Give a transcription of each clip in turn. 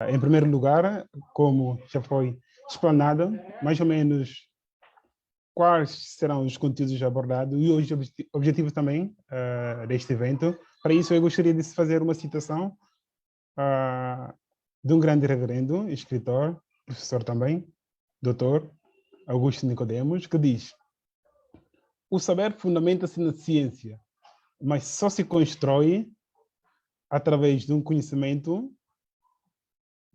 Em primeiro lugar, como já foi explanado, mais ou menos quais serão os conteúdos abordados e os objetivos também deste evento. Para isso, eu gostaria de fazer uma citação de um grande reverendo, escritor, professor também, doutor Augusto Nicodemos, que diz: o saber fundamenta-se na ciência, mas só se constrói através de um conhecimento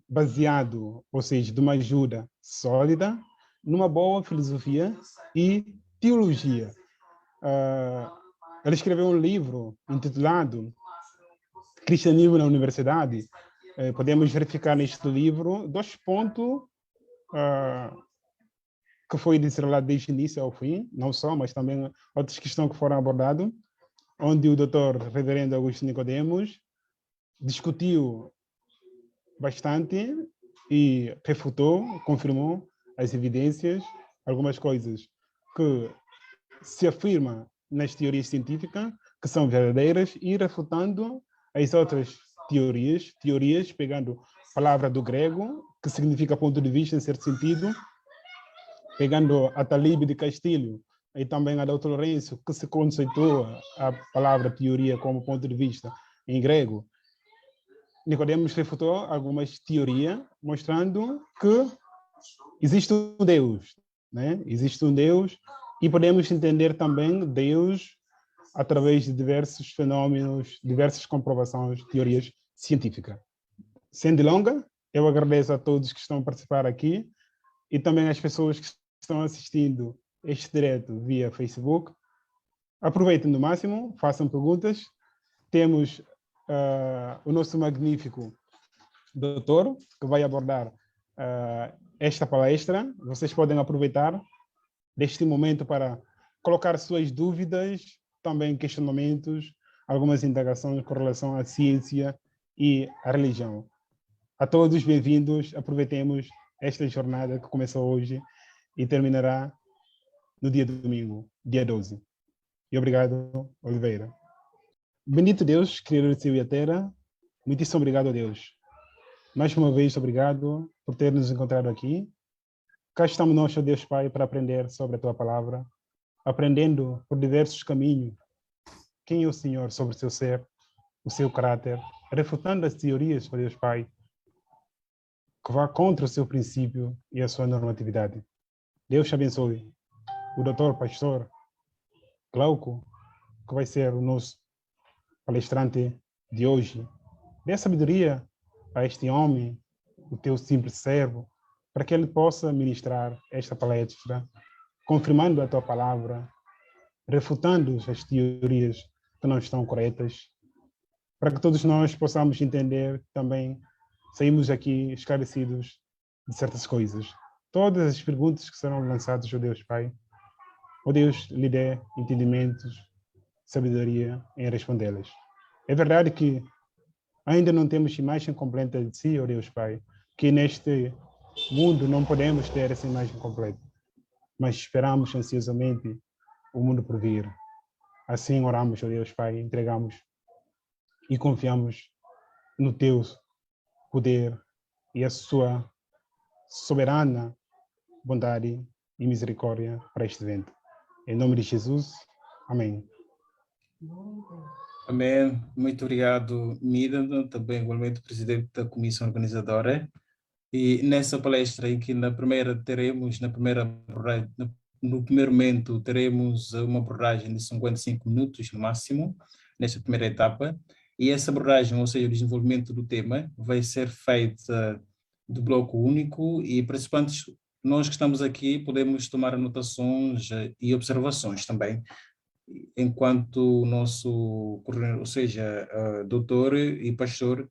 baseado, ou seja, de uma ajuda sólida, numa boa filosofia e teologia. Ele escreveu um livro intitulado Cristianismo na Universidade. Podemos verificar neste livro dois pontos que foi desenrolado desde o início ao fim, não só, mas também outras questões que foram abordadas, onde o doutor reverendo Augusto Nicodemos discutiu bastante e refutou, confirmou as evidências, algumas coisas que se afirma nas teorias científicas que são verdadeiras e refutando as outras teorias pegando a palavra do grego, que significa ponto de vista em certo sentido, pegando a Talib de Castilho e também a Dr. Lourenço, que se conceitua a palavra teoria como ponto de vista em grego. Nicodemos refutou algumas teorias, mostrando que existe um Deus, né? Existe um Deus e podemos entender também Deus através de diversos fenômenos, diversas comprovações, teorias científicas. Sem delonga, eu agradeço a todos que estão a participar aqui e também às pessoas que estão assistindo este direto via Facebook. Aproveitem no máximo, façam perguntas. Temos o nosso magnífico doutor, que vai abordar esta palestra. Vocês podem aproveitar deste momento para colocar suas dúvidas, também questionamentos, algumas indagações com relação à ciência e à religião. A todos bem-vindos, aproveitemos esta jornada que começou hoje e terminará no dia domingo, dia 12. E obrigado, Oliveira. Bendito Deus, Criador do céu e a terra, muitíssimo obrigado a Deus. Mais uma vez, obrigado por ter nos encontrado aqui. Cá estamos nós, ó Deus Pai, para aprender sobre a Tua Palavra, aprendendo por diversos caminhos quem é o Senhor sobre o seu ser, o seu caráter, refutando as teorias, ó Deus Pai, que vá contra o seu princípio e a sua normatividade. Deus te abençoe. O doutor, pastor Glauco, que vai ser o nosso palestrante de hoje, dê sabedoria a este homem, o teu simples servo, para que ele possa ministrar esta palestra, confirmando a tua palavra, refutando as teorias que não estão corretas, para que todos nós possamos entender também, saímos aqui esclarecidos de certas coisas. Todas as perguntas que serão lançadas, ó Deus Pai, ó Deus, lhe dê entendimentos, sabedoria em respondê-las. É verdade que ainda não temos imagem completa de si, ó Deus Pai, que neste mundo não podemos ter essa imagem completa, mas esperamos ansiosamente o mundo por vir. Assim oramos, ó Deus Pai, entregamos e confiamos no teu poder e a sua soberana bondade e misericórdia para este evento. Em nome de Jesus, amém. Amém. Muito obrigado, Midan, também igualmente presidente da comissão organizadora. E nessa palestra em que no primeiro momento teremos uma abordagem de 55 minutos no máximo, nesta primeira etapa, e essa abordagem, ou seja, o desenvolvimento do tema, vai ser feita do bloco único e participantes, nós que estamos aqui, podemos tomar anotações e observações também, enquanto o nosso coordenador, ou seja, doutor e pastor,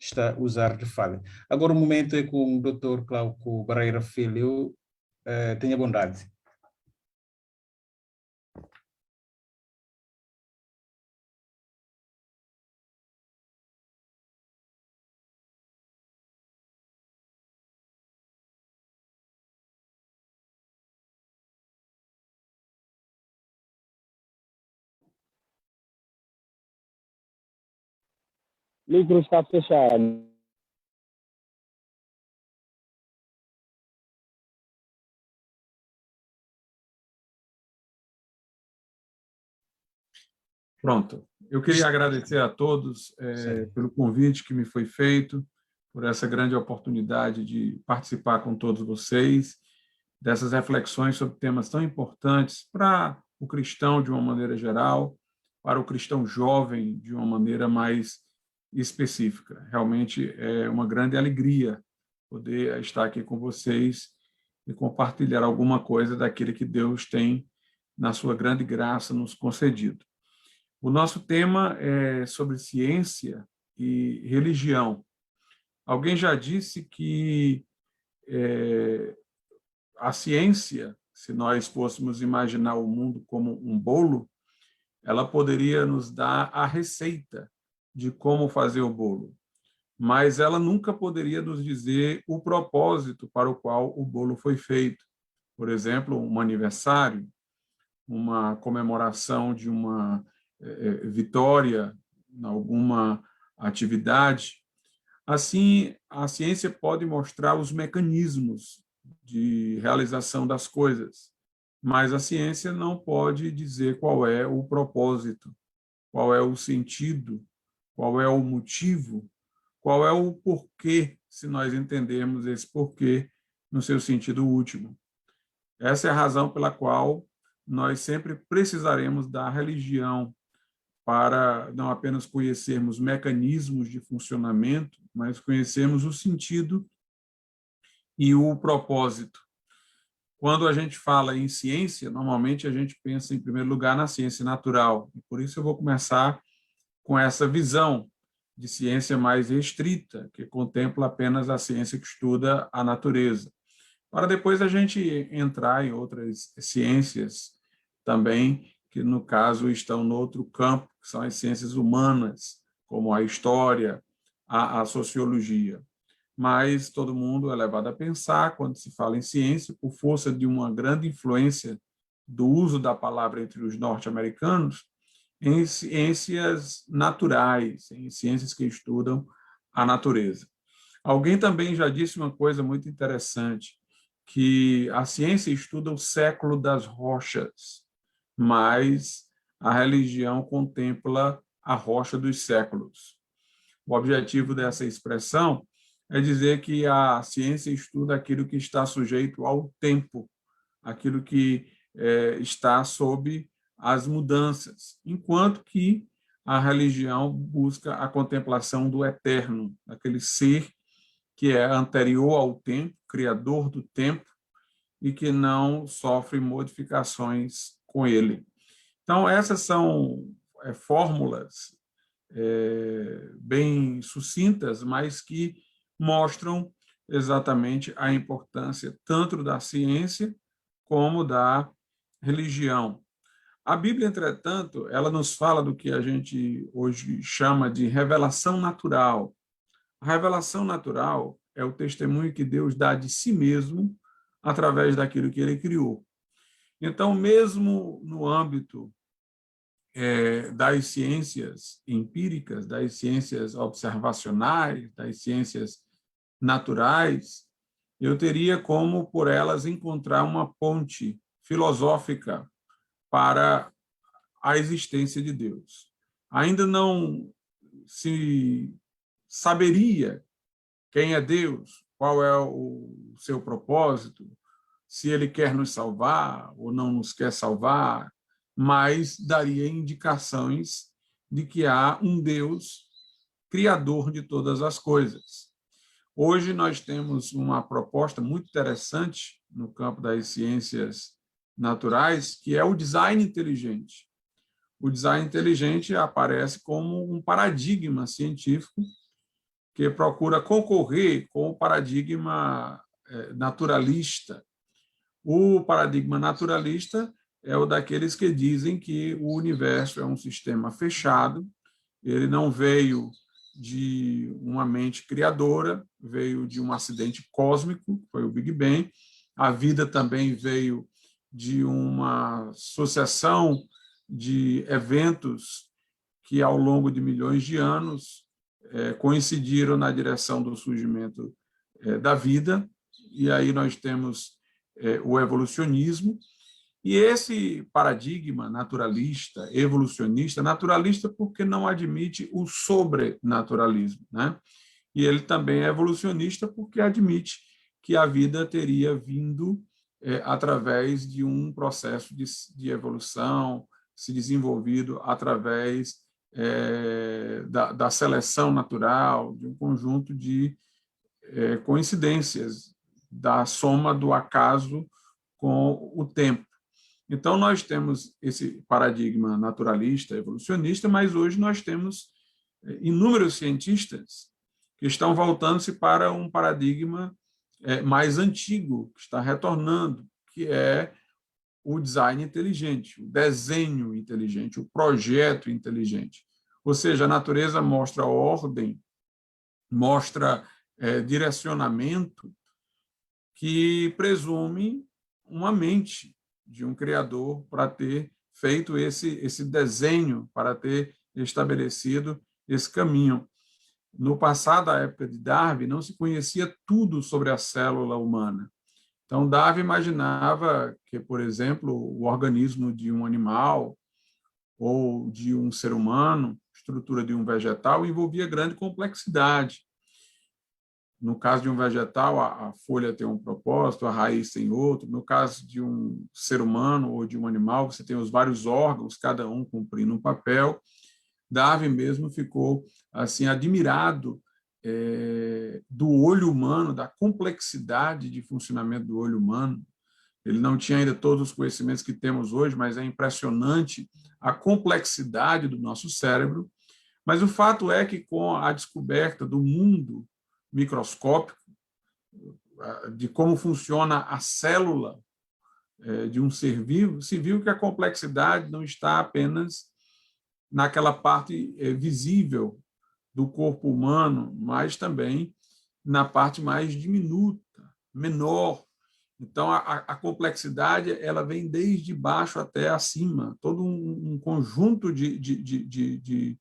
está a usar de fala. Agora o momento é com o Dr. Glauco Barreira Filho. Tenha bondade. O micro está fechado. Pronto. Eu queria agradecer a todos pelo convite que me foi feito, por essa grande oportunidade de participar com todos vocês, dessas reflexões sobre temas tão importantes para o cristão de uma maneira geral, para o cristão jovem de uma maneira mais específica. Realmente é uma grande alegria poder estar aqui com vocês e compartilhar alguma coisa daquilo que Deus tem, na sua grande graça, nos concedido. O nosso tema é sobre ciência e religião. Alguém já disse que a ciência, se nós fôssemos imaginar o mundo como um bolo, ela poderia nos dar a receita de como fazer o bolo, mas ela nunca poderia nos dizer o propósito para o qual o bolo foi feito. Por exemplo, um aniversário, uma comemoração de uma vitória em alguma atividade. Assim, a ciência pode mostrar os mecanismos de realização das coisas, mas a ciência não pode dizer qual é o propósito, qual é o sentido, qual é o motivo, qual é o porquê, se nós entendermos esse porquê no seu sentido último. Essa é a razão pela qual nós sempre precisaremos da religião para não apenas conhecermos mecanismos de funcionamento, mas conhecermos o sentido e o propósito. Quando a gente fala em ciência, normalmente a gente pensa, em primeiro lugar, na ciência natural. E por isso eu vou começar com essa visão de ciência mais restrita, que contempla apenas a ciência que estuda a natureza. Para depois a gente entrar em outras ciências também, que no caso estão no outro campo, que são as ciências humanas, como a história, a sociologia. Mas todo mundo é levado a pensar, quando se fala em ciência, por força de uma grande influência do uso da palavra entre os norte-americanos, em ciências naturais, em ciências que estudam a natureza. Alguém também já disse uma coisa muito interessante, que a ciência estuda o século das rochas, mas a religião contempla a rocha dos séculos. O objetivo dessa expressão é dizer que a ciência estuda aquilo que está sujeito ao tempo, aquilo que está sob as mudanças, enquanto que a religião busca a contemplação do eterno, daquele ser que é anterior ao tempo, criador do tempo, e que não sofre modificações com ele. Então, essas são fórmulas bem sucintas, mas que mostram exatamente a importância tanto da ciência como da religião. A Bíblia, entretanto, ela nos fala do que a gente hoje chama de revelação natural. A revelação natural é o testemunho que Deus dá de si mesmo através daquilo que ele criou. Então, mesmo no âmbito das ciências empíricas, das ciências observacionais, das ciências naturais, eu teria como, por elas, encontrar uma ponte filosófica para a existência de Deus. Ainda não se saberia quem é Deus, qual é o seu propósito, se ele quer nos salvar ou não nos quer salvar, mas daria indicações de que há um Deus criador de todas as coisas. Hoje nós temos uma proposta muito interessante no campo das ciências naturais, que é o design inteligente. O design inteligente aparece como um paradigma científico que procura concorrer com o paradigma naturalista. O paradigma naturalista é o daqueles que dizem que o universo é um sistema fechado, ele não veio de uma mente criadora, veio de um acidente cósmico, foi o Big Bang. A vida também veio de uma sucessão de eventos que, ao longo de milhões de anos, coincidiram na direção do surgimento da vida. E aí nós temos o evolucionismo. E esse paradigma naturalista, evolucionista, naturalista porque não admite o sobrenaturalismo, né? E ele também é evolucionista porque admite que a vida teria vindo através de um processo de evolução, se desenvolvido através da seleção natural, de um conjunto de coincidências, da soma do acaso com o tempo. Então, nós temos esse paradigma naturalista, evolucionista, mas hoje nós temos inúmeros cientistas que estão voltando-se para um paradigma mais antigo, que está retornando, que é o design inteligente, o desenho inteligente, o projeto inteligente. Ou seja, a natureza mostra ordem, mostra direcionamento que presume uma mente de um criador para ter feito esse desenho, para ter estabelecido esse caminho. No passado, a época de Darwin, não se conhecia tudo sobre a célula humana. Então, Darwin imaginava que, por exemplo, o organismo de um animal ou de um ser humano, estrutura de um vegetal, envolvia grande complexidade. No caso de um vegetal, a folha tem um propósito, a raiz tem outro. No caso de um ser humano ou de um animal, você tem os vários órgãos, cada um cumprindo um papel. Darwin mesmo ficou assim admirado do olho humano, da complexidade de funcionamento do olho humano. Ele não tinha ainda todos os conhecimentos que temos hoje, mas é impressionante a complexidade do nosso cérebro. Mas o fato é que, com a descoberta do mundo microscópico, de como funciona a célula de um ser vivo, se viu que a complexidade não está apenas naquela parte visível do corpo humano, mas também na parte mais diminuta, menor. Então, a complexidade ela vem desde baixo até acima, todo um conjunto de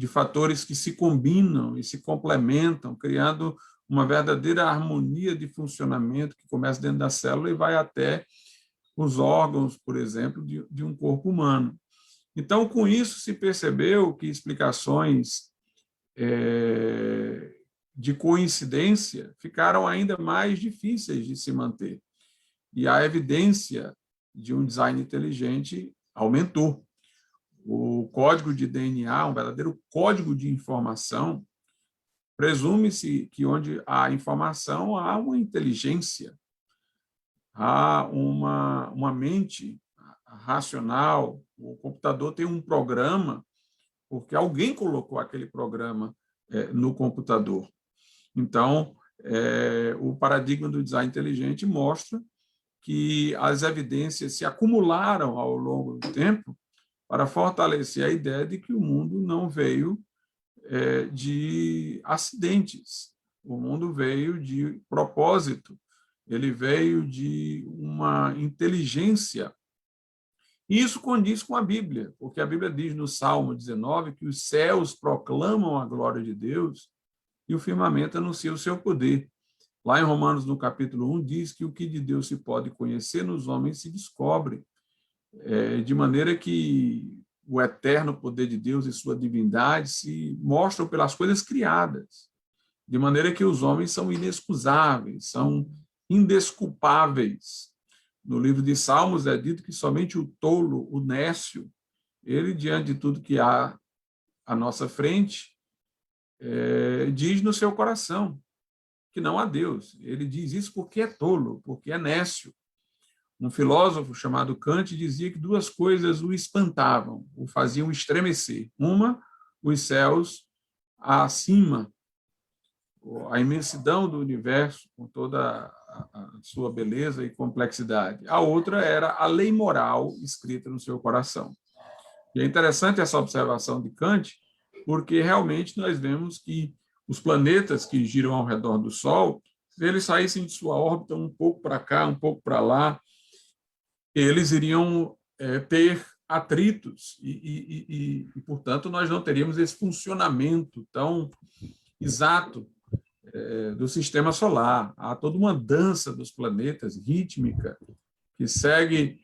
fatores que se combinam e se complementam, criando uma verdadeira harmonia de funcionamento que começa dentro da célula e vai até os órgãos, por exemplo, de um corpo humano. Então, com isso, se percebeu que explicações de coincidência ficaram ainda mais difíceis de se manter. E a evidência de um design inteligente aumentou. O código de DNA, um verdadeiro código de informação, presume-se que onde há informação, há uma inteligência, há uma mente racional, o computador tem um programa, porque alguém colocou aquele programa no computador. Então, o paradigma do design inteligente mostra que as evidências se acumularam ao longo do tempo para fortalecer a ideia de que o mundo não veio de acidentes, o mundo veio de propósito, ele veio de uma inteligência. E isso condiz com a Bíblia, porque a Bíblia diz no Salmo 19 que os céus proclamam a glória de Deus e o firmamento anuncia o seu poder. Lá em Romanos, no capítulo 1, diz que o que de Deus se pode conhecer nos homens se descobre, de maneira que o eterno poder de Deus e sua divindade se mostram pelas coisas criadas, de maneira que os homens são inexcusáveis, são indesculpáveis. No livro de Salmos é dito que somente o tolo, o nécio, ele, diante de tudo que há à nossa frente, diz no seu coração que não há Deus. Ele diz isso porque é tolo, porque é nécio. Um filósofo chamado Kant dizia que duas coisas o espantavam, o faziam estremecer. Uma, os céus acima, a imensidão do universo, com toda a sua beleza e complexidade. A outra era a lei moral escrita no seu coração. E é interessante essa observação de Kant, porque realmente nós vemos que os planetas que giram ao redor do Sol, se eles saíssem de sua órbita um pouco para cá, um pouco para lá, eles iriam ter atritos e, portanto, nós não teríamos esse funcionamento tão exato do sistema solar. Há toda uma dança dos planetas rítmica que segue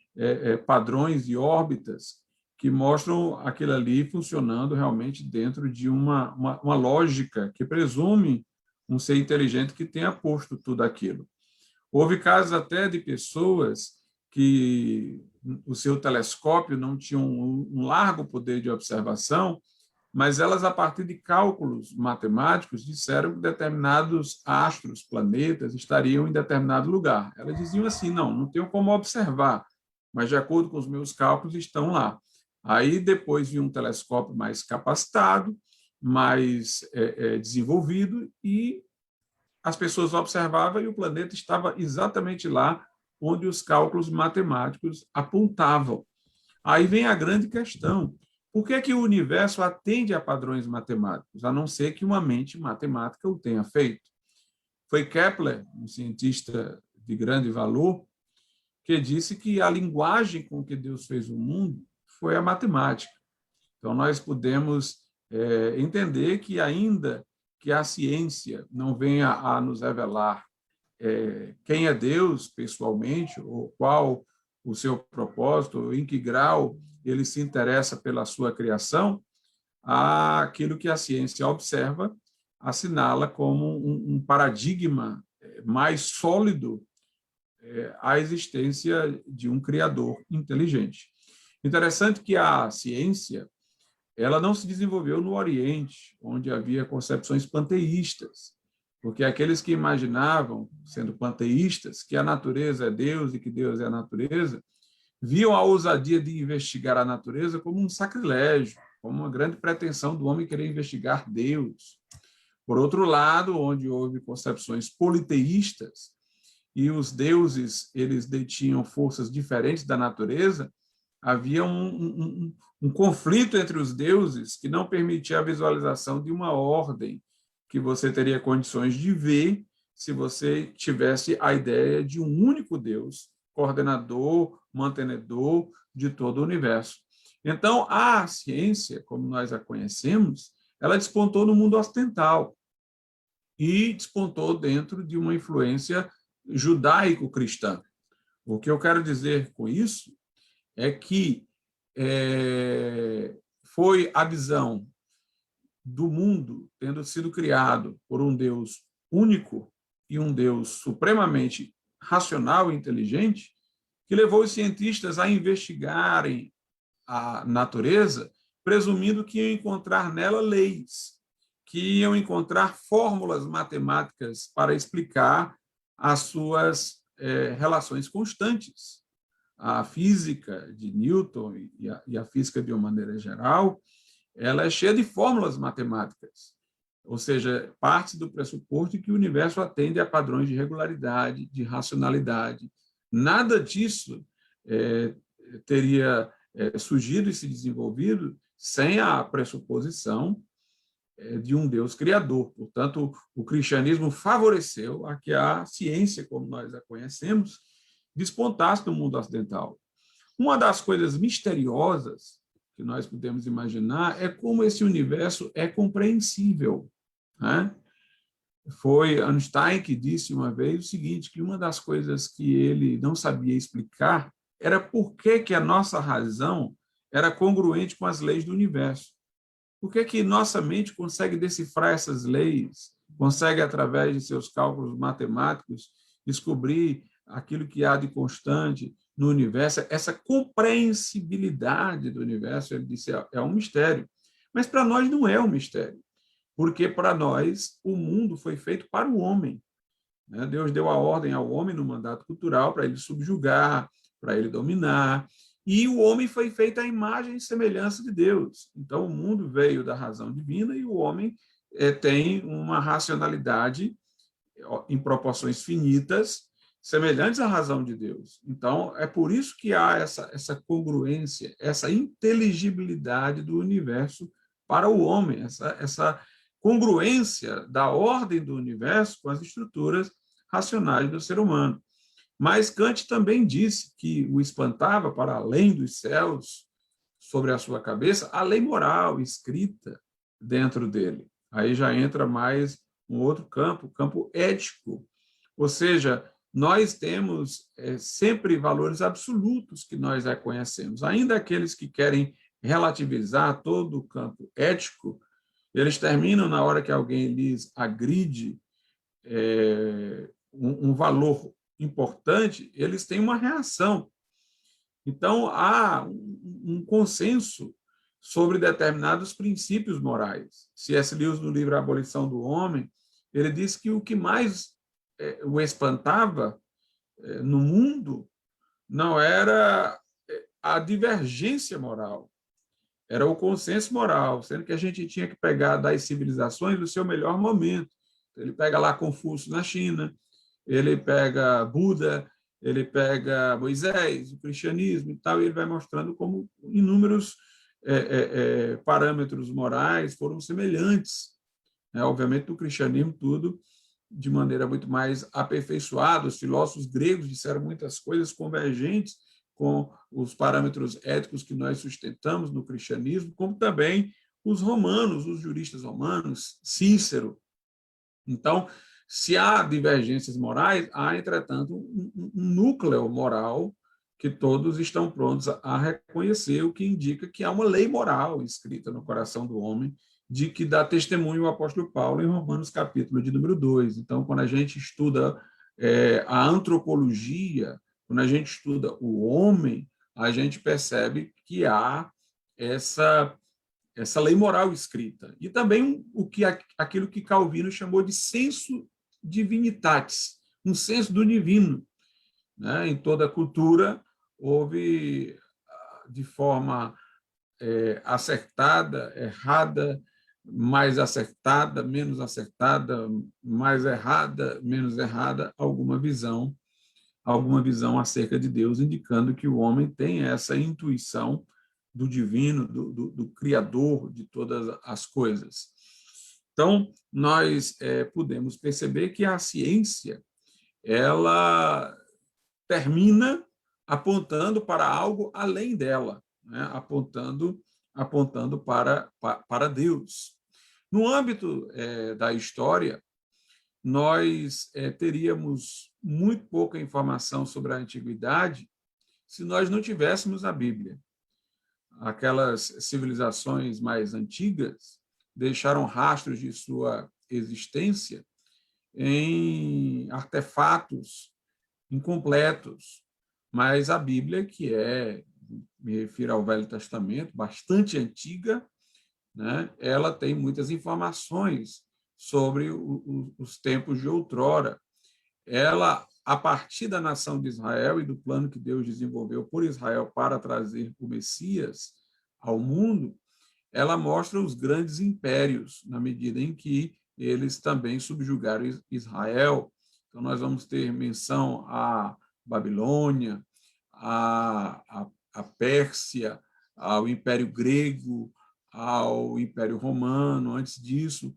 padrões e órbitas que mostram aquilo ali funcionando realmente dentro de uma lógica que presume um ser inteligente que tenha posto tudo aquilo. Houve casos até de pessoas que o seu telescópio não tinha um largo poder de observação, mas elas, a partir de cálculos matemáticos, disseram que determinados astros, planetas, estariam em determinado lugar. Elas diziam assim, não tenho como observar, mas, de acordo com os meus cálculos, estão lá. Aí, depois, vinha um telescópio mais capacitado, mais desenvolvido, e as pessoas observavam e o planeta estava exatamente lá onde os cálculos matemáticos apontavam. Aí vem a grande questão. Por que que o universo atende a padrões matemáticos, a não ser que uma mente matemática o tenha feito? Foi Kepler, um cientista de grande valor, que disse que a linguagem com que Deus fez o mundo foi a matemática. Então, nós podemos entender que, ainda que a ciência não venha a nos revelar quem é Deus pessoalmente, ou qual o seu propósito, ou em que grau ele se interessa pela sua criação, aquilo que a ciência observa assinala como um paradigma mais sólido a existência de um Criador inteligente. Interessante que a ciência ela não se desenvolveu no Oriente, onde havia concepções panteístas, porque aqueles que imaginavam, sendo panteístas, que a natureza é Deus e que Deus é a natureza, viam a ousadia de investigar a natureza como um sacrilégio, como uma grande pretensão do homem querer investigar Deus. Por outro lado, onde houve concepções politeístas, e os deuses eles detinham forças diferentes da natureza, havia um conflito entre os deuses que não permitia a visualização de uma ordem que você teria condições de ver se você tivesse a ideia de um único Deus, coordenador, mantenedor de todo o universo. Então, a ciência, como nós a conhecemos, ela despontou no mundo ocidental e despontou dentro de uma influência judaico-cristã. O que eu quero dizer com isso é que foi a visão do mundo tendo sido criado por um Deus único e um Deus supremamente racional e inteligente que levou os cientistas a investigarem a natureza, presumindo que iam encontrar nela leis, que iam encontrar fórmulas matemáticas para explicar as suas relações constantes. A física de Newton e a física de uma maneira geral, ela é cheia de fórmulas matemáticas, ou seja, parte do pressuposto de que o universo atende a padrões de regularidade, de racionalidade. Nada disso teria surgido e se desenvolvido sem a pressuposição de um Deus criador. Portanto, o cristianismo favoreceu a que a ciência, como nós a conhecemos, despontasse no mundo ocidental. Uma das coisas misteriosas que nós podemos imaginar é como esse universo é compreensível, né? Foi Einstein que disse uma vez o seguinte, que uma das coisas que ele não sabia explicar era por que a nossa razão era congruente com as leis do universo. Por que nossa mente consegue decifrar essas leis, consegue, através de seus cálculos matemáticos, descobrir aquilo que há de constante no universo, essa compreensibilidade do universo, ele disse, é um mistério. Mas para nós não é um mistério, porque para nós o mundo foi feito para o homem. Deus deu a ordem ao homem no mandato cultural para ele subjugar, para ele dominar, e o homem foi feito à imagem e semelhança de Deus. Então, o mundo veio da razão divina e o homem tem uma racionalidade em proporções finitas, semelhantes à razão de Deus. Então, é por isso que há essa congruência, essa inteligibilidade do universo para o homem, essa congruência da ordem do universo com as estruturas racionais do ser humano. Mas Kant também disse que o espantava, para além dos céus, sobre a sua cabeça, a lei moral escrita dentro dele. Aí já entra mais um outro campo, o campo ético. Ou seja, nós temos sempre valores absolutos que nós reconhecemos. Ainda aqueles que querem relativizar todo o campo ético, eles terminam na hora que alguém lhes agride um valor importante, eles têm uma reação. Então, há um consenso sobre determinados princípios morais. C.S. Lewis, no livro A Abolição do Homem, ele diz que o que mais o espantava no mundo não era a divergência moral, era o consenso moral, sendo que a gente tinha que pegar das civilizações o seu melhor momento. Ele pega lá Confúcio na China, ele pega Buda, ele pega Moisés, o cristianismo e tal, e ele vai mostrando como inúmeros parâmetros morais foram semelhantes. Obviamente, no cristianismo, tudo de maneira muito mais aperfeiçoada. Os filósofos gregos disseram muitas coisas convergentes com os parâmetros éticos que nós sustentamos no cristianismo, como também os romanos, os juristas romanos, Cícero. Então, se há divergências morais, há, entretanto, um núcleo moral que todos estão prontos a reconhecer, o que indica que há uma lei moral escrita no coração do homem, de que dá testemunho o apóstolo Paulo em Romanos, capítulo de número 2. Então, quando a gente estuda a antropologia, quando a gente estuda o homem, a gente percebe que há essa lei moral escrita. E também aquilo que Calvino chamou de sensu divinitatis, um senso do divino. Em toda a cultura, houve, de forma acertada, errada, mais acertada, menos acertada, mais errada, menos errada, alguma visão acerca de Deus, indicando que o homem tem essa intuição do divino, do Criador de todas as coisas. Então, nós podemos perceber que a ciência ela termina apontando para algo além dela, apontando para Deus. No âmbito da história, nós teríamos muito pouca informação sobre a antiguidade se nós não tivéssemos a Bíblia. Aquelas civilizações mais antigas deixaram rastros de sua existência em artefatos incompletos, mas a Bíblia, que me refiro ao Velho Testamento, bastante antiga, ela tem muitas informações sobre os tempos de outrora. Ela, a partir da nação de Israel e do plano que Deus desenvolveu por Israel para trazer o Messias ao mundo, ela mostra os grandes impérios, na medida em que eles também subjugaram Israel. Então, nós vamos ter menção à Babilônia, à Pérsia, ao Império Grego, ao Império Romano, antes disso,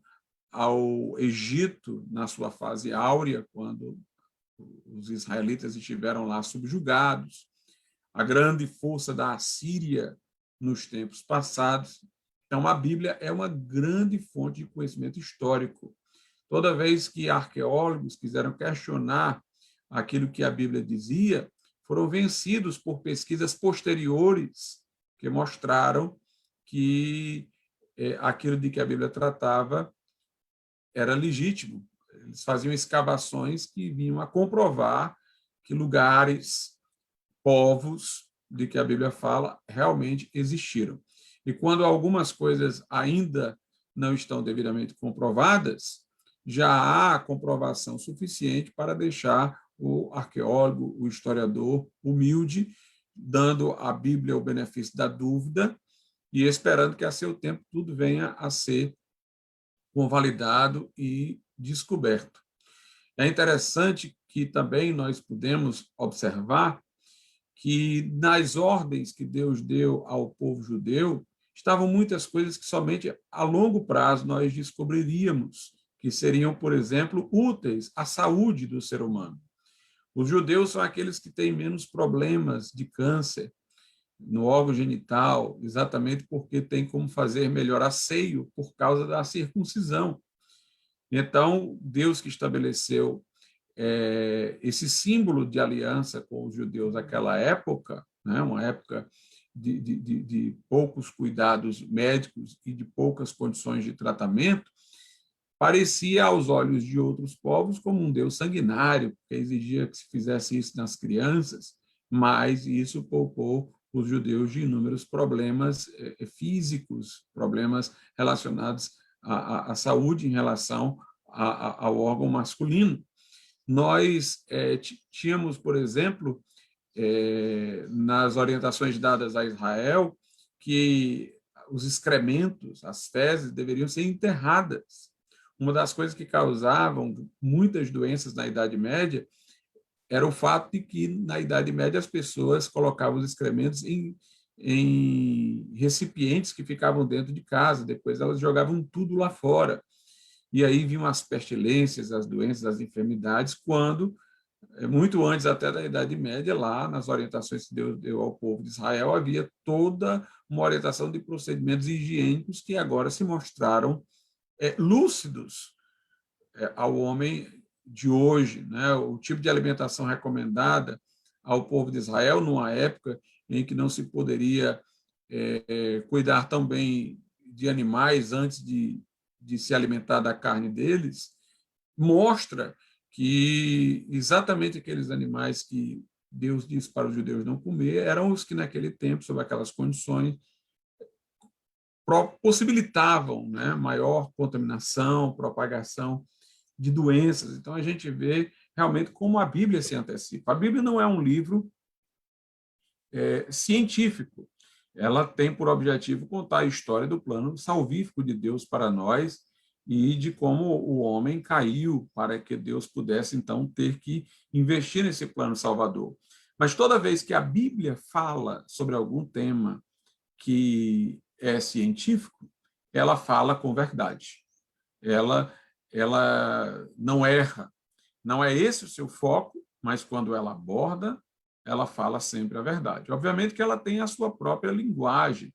ao Egito, na sua fase áurea, quando os israelitas estiveram lá subjugados, a grande força da Assíria nos tempos passados. Então, a Bíblia é uma grande fonte de conhecimento histórico. Toda vez que arqueólogos quiseram questionar aquilo que a Bíblia dizia, foram vencidos por pesquisas posteriores que mostraram que aquilo de que a Bíblia tratava era legítimo. Eles faziam escavações que vinham a comprovar que lugares, povos de que a Bíblia fala realmente existiram. E quando algumas coisas ainda não estão devidamente comprovadas, já há comprovação suficiente para deixar o arqueólogo, o historiador humilde, dando à Bíblia o benefício da dúvida e esperando que a seu tempo tudo venha a ser convalidado e descoberto. É interessante que também nós podemos observar que nas ordens que Deus deu ao povo judeu estavam muitas coisas que somente a longo prazo nós descobriríamos, que seriam, por exemplo, úteis à saúde do ser humano. Os judeus são aqueles que têm menos problemas de câncer no órgão genital, exatamente porque tem como fazer melhor asseio por causa da circuncisão. Então, Deus que estabeleceu esse símbolo de aliança com os judeus naquela época, né, uma época de poucos cuidados médicos e de poucas condições de tratamento, parecia aos olhos de outros povos como um Deus sanguinário, que exigia que se fizesse isso nas crianças, mas isso poupou os judeus de inúmeros problemas físicos, problemas relacionados à saúde em relação ao órgão masculino. Nós tínhamos, por exemplo, nas orientações dadas a Israel, que os excrementos, as fezes, deveriam ser enterradas. Uma das coisas que causavam muitas doenças na Idade Média era o fato de que, na Idade Média, as pessoas colocavam os excrementos em recipientes que ficavam dentro de casa, depois elas jogavam tudo lá fora. E aí vinham as pestilências, as doenças, as enfermidades, quando, muito antes até da Idade Média, lá nas orientações que Deus deu ao povo de Israel, havia toda uma orientação de procedimentos higiênicos que agora se mostraram lúcidos ao homem de hoje, né? O tipo de alimentação recomendada ao povo de Israel, numa época em que não se poderia cuidar tão bem de animais antes de se alimentar da carne deles, mostra que exatamente aqueles animais que Deus disse para os judeus não comer eram os que, naquele tempo, sob aquelas condições, possibilitavam, né, maior contaminação, propagação de doenças. Então, a gente vê realmente como a Bíblia se antecipa. A Bíblia não é um livro científico. Ela tem por objetivo contar a história do plano salvífico de Deus para nós e de como o homem caiu para que Deus pudesse, então, ter que investir nesse plano salvador. Mas toda vez que a Bíblia fala sobre algum tema que é científico, ela fala com verdade. Ela não erra. Não é esse o seu foco, mas quando ela aborda, ela fala sempre a verdade. Obviamente que ela tem a sua própria linguagem,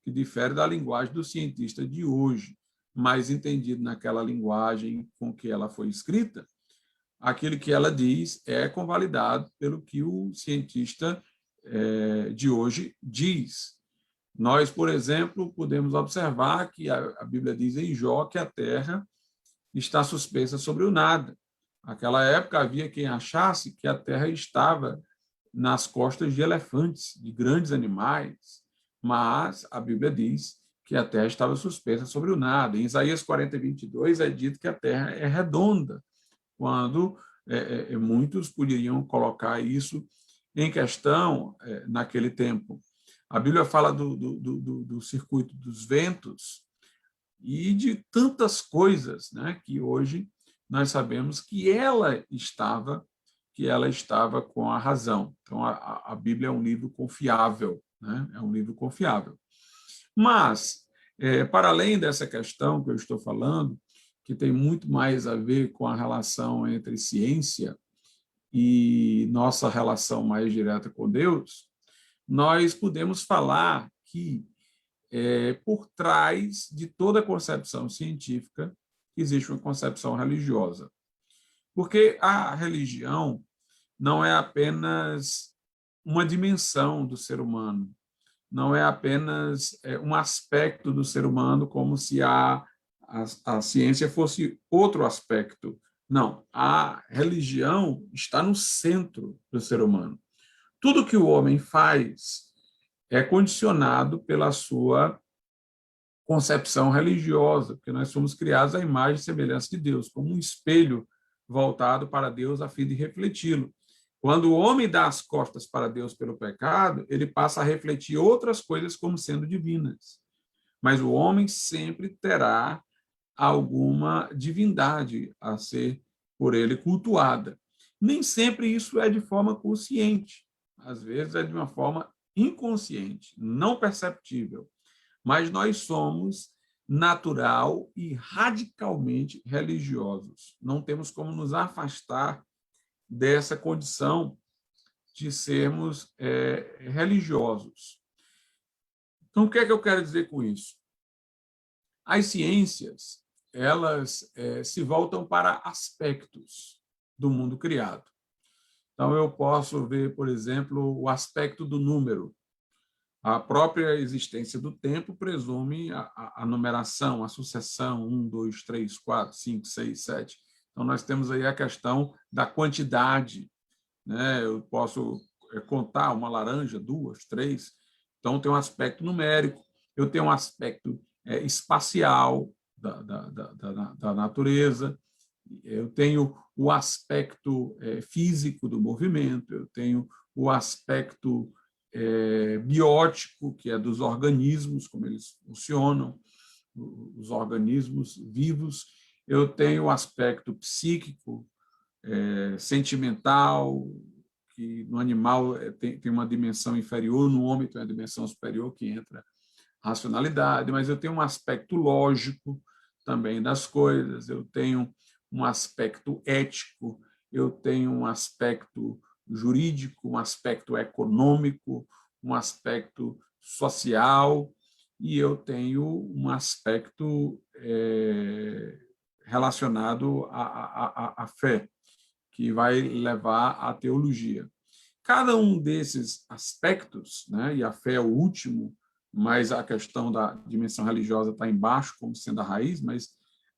que difere da linguagem do cientista de hoje, mas entendido naquela linguagem com que ela foi escrita, aquilo que ela diz é convalidado pelo que o cientista de hoje diz. Nós, por exemplo, podemos observar que a Bíblia diz em Jó que a terra está suspensa sobre o nada. Naquela época havia quem achasse que a terra estava nas costas de elefantes, de grandes animais, mas a Bíblia diz que a terra estava suspensa sobre o nada. Em Isaías 40:22 é dito que a terra é redonda, quando muitos poderiam colocar isso em questão naquele tempo. A Bíblia fala do circuito dos ventos e de tantas coisas, né, que hoje nós sabemos que ela estava com a razão. Então, a Bíblia é um livro confiável, né? É um livro confiável. Mas, para além dessa questão que eu estou falando, que tem muito mais a ver com a relação entre ciência e nossa relação mais direta com Deus, nós podemos falar que, por trás de toda concepção científica, existe uma concepção religiosa. Porque a religião não é apenas uma dimensão do ser humano, não é apenas um aspecto do ser humano, como se a ciência fosse outro aspecto. Não, a religião está no centro do ser humano. Tudo que o homem faz é condicionado pela sua concepção religiosa, porque nós somos criados à imagem e semelhança de Deus, como um espelho voltado para Deus a fim de refleti-lo. Quando o homem dá as costas para Deus pelo pecado, ele passa a refletir outras coisas como sendo divinas. Mas o homem sempre terá alguma divindade a ser por ele cultuada. Nem sempre isso é de forma consciente. Às vezes é de uma forma inconsciente, não perceptível. Mas nós somos natural e radicalmente religiosos. Não temos como nos afastar dessa condição de sermos religiosos. Então, o que é que eu quero dizer com isso? As ciências, elas se voltam para aspectos. do mundo criado. Então, eu posso ver, por exemplo, o aspecto do número. A própria existência do tempo presume a numeração, a sucessão, 1, 2, 3, 4, 5, 6, 7. Então, nós temos aí a questão da quantidade, né? Eu posso contar uma laranja, 2, 3. Então, tem um aspecto numérico. Eu tenho um aspecto espacial da natureza. Eu tenho o aspecto físico do movimento. Eu tenho o aspecto biótico, que é dos organismos, como eles funcionam, os organismos vivos. Eu tenho o aspecto psíquico, sentimental, que no animal tem uma dimensão inferior, no homem tem uma dimensão superior, que entra a racionalidade, mas eu tenho um aspecto lógico também das coisas, eu tenho um aspecto ético, eu tenho um aspecto jurídico, um aspecto econômico, um aspecto social, e eu tenho um aspecto relacionado à fé, que vai levar à teologia. Cada um desses aspectos, né, e a fé é o último, mas a questão da dimensão religiosa está embaixo, como sendo a raiz, mas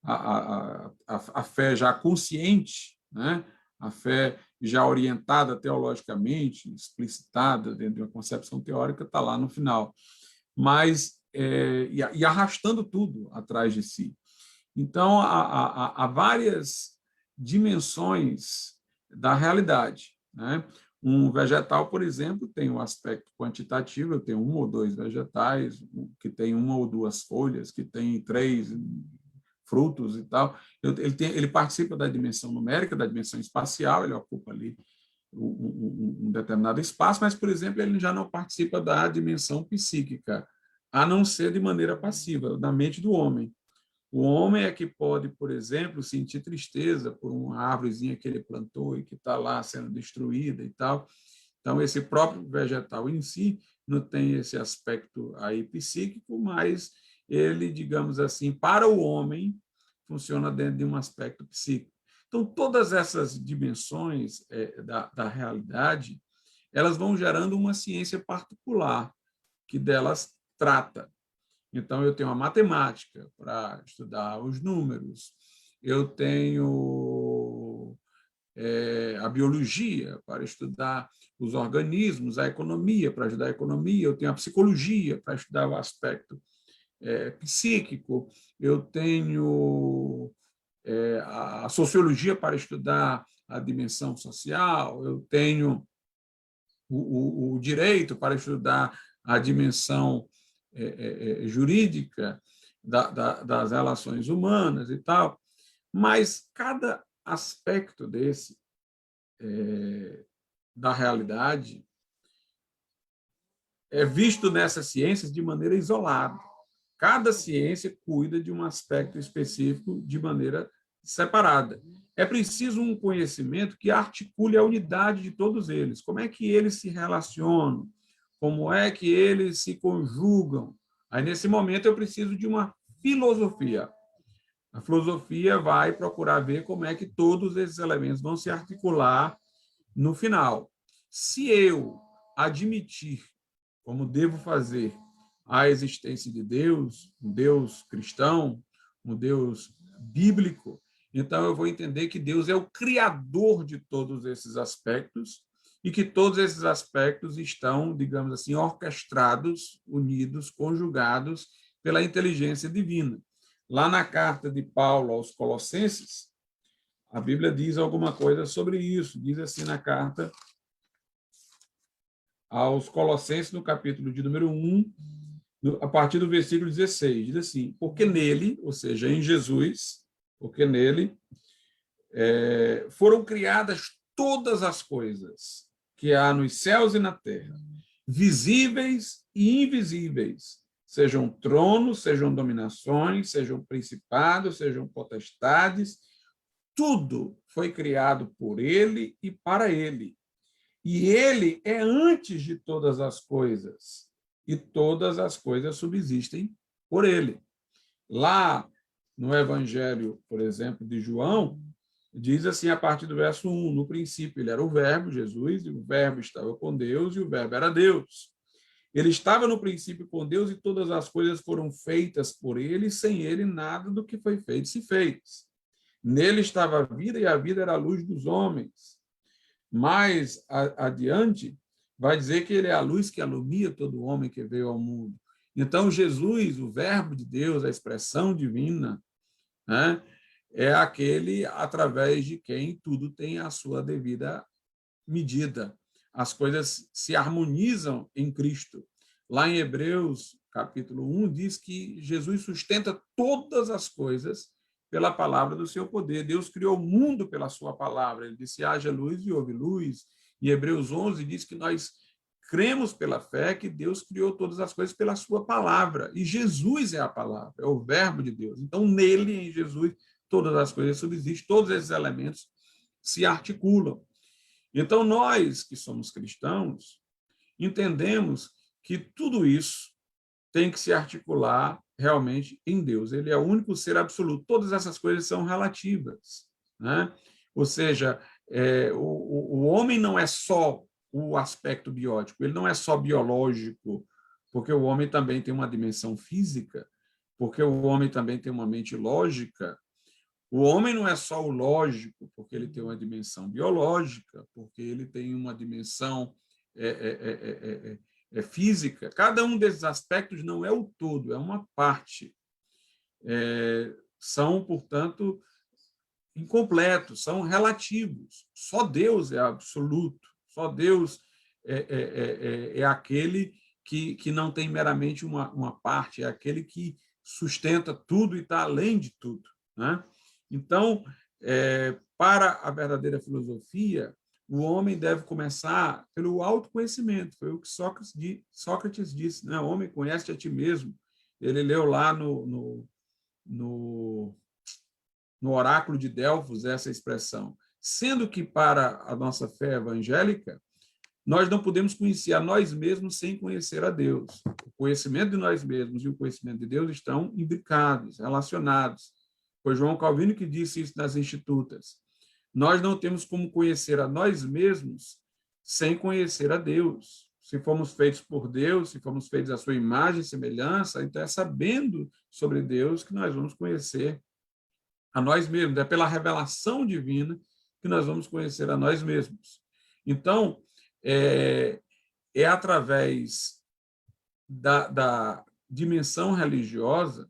a fé já consciente, né, a fé já orientada teologicamente, explicitada dentro de uma concepção teórica, está lá no final. Mas, e arrastando tudo atrás de si. Então, há várias dimensões da realidade, né? Um vegetal, por exemplo, tem um aspecto quantitativo, eu tenho 1 ou 2 vegetais, que tem 1 ou 2 folhas, que tem 3 frutos e tal. Ele participa da dimensão numérica, da dimensão espacial, ele ocupa ali um determinado espaço, mas, por exemplo, ele já não participa da dimensão psíquica, a não ser de maneira passiva, da mente do homem. O homem é que pode, por exemplo, sentir tristeza por uma árvorezinha que ele plantou e que está lá sendo destruída e tal. Então, esse próprio vegetal em si não tem esse aspecto aí psíquico, mas ele, digamos assim, para o homem, funciona dentro de um aspecto psíquico. Então, todas essas dimensões da realidade, elas vão gerando uma ciência particular que delas trata. Então, eu tenho a matemática para estudar os números, eu tenho a biologia para estudar os organismos, a economia para estudar a economia, eu tenho a psicologia para estudar o aspecto psíquico, eu tenho a sociologia para estudar a dimensão social, eu tenho o direito para estudar a dimensão jurídica das relações humanas e tal, mas cada aspecto desse da realidade é visto nessas ciências de maneira isolada. Cada ciência cuida de um aspecto específico de maneira separada. É preciso um conhecimento que articule a unidade de todos eles. Como é que eles se relacionam? Como é que eles se conjugam? Aí, nesse momento, eu preciso de uma filosofia. A filosofia vai procurar ver como é que todos esses elementos vão se articular no final. Se eu admitir, como devo fazer, a existência de Deus, um Deus cristão, um Deus bíblico, então eu vou entender que Deus é o criador de todos esses aspectos e que todos esses aspectos estão, digamos assim, orquestrados, unidos, conjugados pela inteligência divina. Lá na carta de Paulo aos Colossenses, a Bíblia diz alguma coisa sobre isso. Diz assim na carta aos Colossenses, no capítulo de número 1, a partir do versículo 16, diz assim: porque nele, ou seja, em Jesus, porque nele foram criadas todas as coisas que há nos céus e na terra, visíveis e invisíveis, sejam tronos, sejam dominações, sejam principados, sejam potestades, tudo foi criado por ele e para ele. E ele é antes de todas as coisas, e todas as coisas subsistem por ele. Lá no Evangelho, por exemplo, de João, Diz assim a partir do verso 1, no princípio ele era o verbo, Jesus, e o verbo estava com Deus, e o verbo era Deus. Ele estava no princípio com Deus, e todas as coisas foram feitas por ele, e sem ele nada do que foi feito se fez. Nele estava a vida, e a vida era a luz dos homens. Mais adiante, vai dizer que ele é a luz que alumia todo homem que veio ao mundo. Então, Jesus, o verbo de Deus, a expressão divina, né, é aquele através de quem tudo tem a sua devida medida. As coisas se harmonizam em Cristo. Lá em Hebreus, capítulo 1, diz que Jesus sustenta todas as coisas pela palavra do seu poder. Deus criou o mundo pela sua palavra. Ele disse, haja luz e houve luz. Em Hebreus 11 diz que nós cremos pela fé que Deus criou todas as coisas pela sua palavra. E Jesus é a palavra, é o verbo de Deus. Então, nele, em Jesus, todas as coisas subsistem, todos esses elementos se articulam. Então, nós que somos cristãos, entendemos que tudo isso tem que se articular realmente em Deus. Ele é o único ser absoluto. Todas essas coisas são relativas, né? Ou seja, o homem não é só o aspecto biótico, ele não é só biológico, porque o homem também tem uma dimensão física, porque o homem também tem uma mente lógica. O homem não é só o lógico, porque ele tem uma dimensão biológica, porque ele tem uma dimensão física. Cada um desses aspectos não é o todo, é uma parte. São, portanto, incompletos, são relativos. Só Deus é absoluto, só Deus é aquele que não tem meramente uma parte, é aquele que sustenta tudo e está além de tudo, né? Então, para a verdadeira filosofia, o homem deve começar pelo autoconhecimento. Foi o que Sócrates disse, né? O homem, conhece a ti mesmo. Ele leu lá no oráculo de Delfos essa expressão. Sendo que, para a nossa fé evangélica, nós não podemos conhecer a nós mesmos sem conhecer a Deus. O conhecimento de nós mesmos e o conhecimento de Deus estão imbricados, relacionados. Foi João Calvino que disse isso nas Institutas. Nós não temos como conhecer a nós mesmos sem conhecer a Deus. Se fomos feitos por Deus, se fomos feitos à sua imagem e semelhança, então é sabendo sobre Deus que nós vamos conhecer a nós mesmos. É pela revelação divina que nós vamos conhecer a nós mesmos. Então, é através da dimensão religiosa,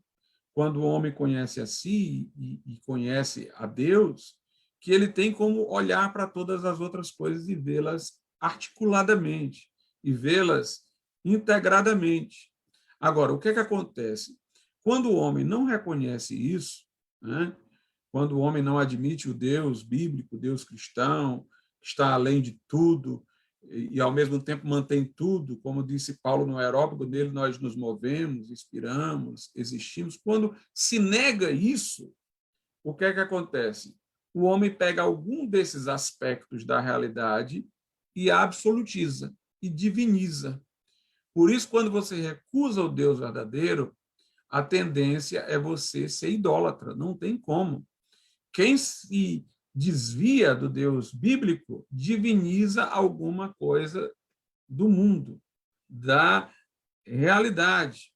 quando o homem conhece a si e conhece a Deus, que ele tem como olhar para todas as outras coisas e vê-las articuladamente, e vê-las integradamente. Agora, o que acontece? Quando o homem não reconhece isso, né? Quando o homem não admite o Deus bíblico, o Deus cristão, que está além de tudo, e ao mesmo tempo mantém tudo, como disse Paulo no Aerópago, nele nós nos movemos, inspiramos, existimos. Quando se nega isso, o que acontece? O homem pega algum desses aspectos da realidade e absolutiza, e diviniza. Por isso, quando você recusa o Deus verdadeiro, a tendência é você ser idólatra, não tem como. Quem se desvia do Deus bíblico diviniza alguma coisa do mundo, da realidade.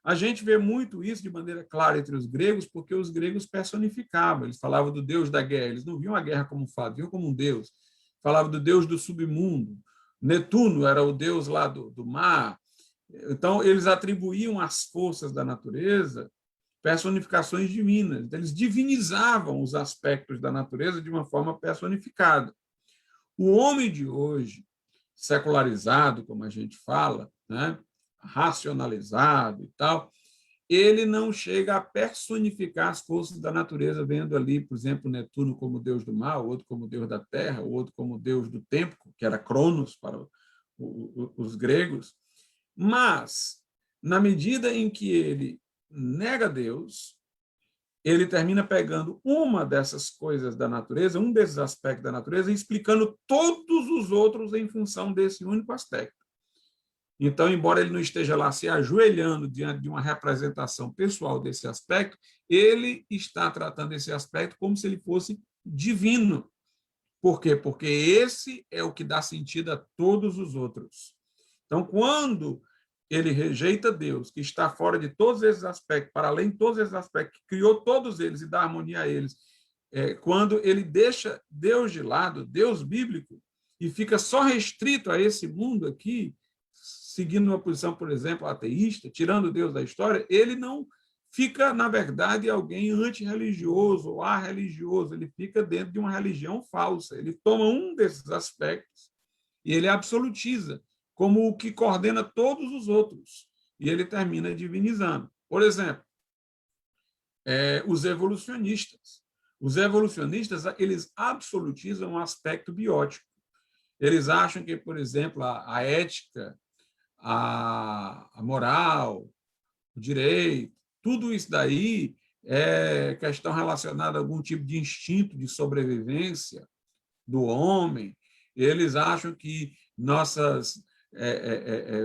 A gente vê muito isso de maneira clara entre os gregos, porque os gregos personificavam, eles falavam do Deus da guerra, eles não viam a guerra como um fato, viam como um Deus. Falavam do Deus do submundo, Netuno era o Deus lá do mar. Então, eles atribuíam às forças da natureza personificações divinas. Então, eles divinizavam os aspectos da natureza de uma forma personificada. O homem de hoje, secularizado, como a gente fala, né, racionalizado e tal, ele não chega a personificar as forças da natureza, vendo ali, por exemplo, Netuno como deus do mar, o outro como deus da terra, o outro como deus do tempo, que era Cronos para os gregos. Mas, na medida em que ele nega Deus, ele termina pegando uma dessas coisas da natureza, um desses aspectos da natureza, e explicando todos os outros em função desse único aspecto. Então, embora ele não esteja lá se ajoelhando diante de uma representação pessoal desse aspecto, ele está tratando esse aspecto como se ele fosse divino. Por quê? Porque esse é o que dá sentido a todos os outros. Então, quando ele rejeita Deus, que está fora de todos esses aspectos, para além de todos esses aspectos, que criou todos eles e dá harmonia a eles, quando ele deixa Deus de lado, Deus bíblico, e fica só restrito a esse mundo aqui, seguindo uma posição, por exemplo, ateísta, tirando Deus da história, ele não fica, na verdade, alguém antirreligioso ou arreligioso, ele fica dentro de uma religião falsa. Ele toma um desses aspectos e ele absolutiza como o que coordena todos os outros, e ele termina divinizando. Por exemplo, os evolucionistas. Os evolucionistas, eles absolutizam o aspecto biótico. Eles acham que, por exemplo, a ética, a moral, o direito, tudo isso daí é questão relacionada a algum tipo de instinto de sobrevivência do homem. Eles acham que nossas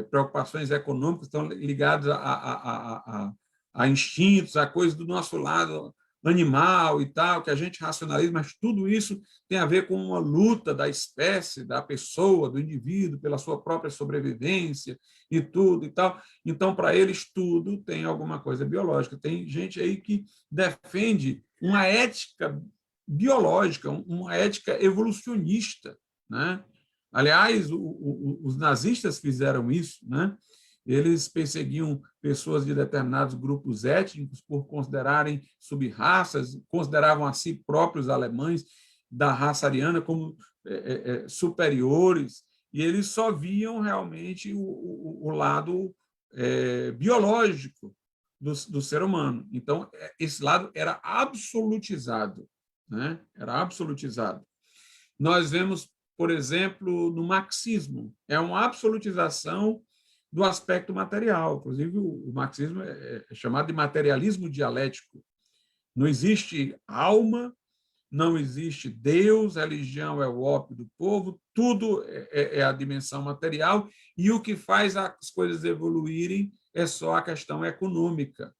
preocupações econômicas estão ligadas a instintos, a coisas do nosso lado animal e tal, que a gente racionaliza, mas tudo isso tem a ver com uma luta da espécie, da pessoa, do indivíduo, pela sua própria sobrevivência e tudo e tal. Então, para eles, tudo tem alguma coisa biológica. Tem gente aí que defende uma ética biológica, uma ética evolucionista, né? Aliás, os nazistas fizeram isso, né? Eles perseguiam pessoas de determinados grupos étnicos por considerarem sub-raças, consideravam a si próprios alemães da raça ariana como superiores, e eles só viam realmente o lado biológico do ser humano. Então, esse lado era absolutizado, né? Era absolutizado. Nós vemos, por exemplo, no marxismo, é uma absolutização do aspecto material. Inclusive, o marxismo é chamado de materialismo dialético. Não existe alma, não existe Deus, religião é o ópio do povo, tudo é a dimensão material, e o que faz as coisas evoluírem é só a questão econômica.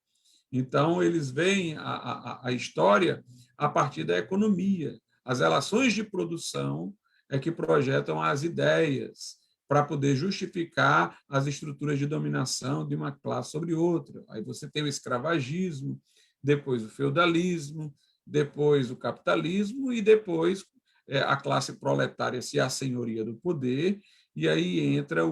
Então, eles veem a história a partir da economia. As relações de produção é que projetam as ideias para poder justificar as estruturas de dominação de uma classe sobre outra. Aí você tem o escravagismo, depois o feudalismo, depois o capitalismo e depois a classe proletária se assenhoria do poder, e aí entra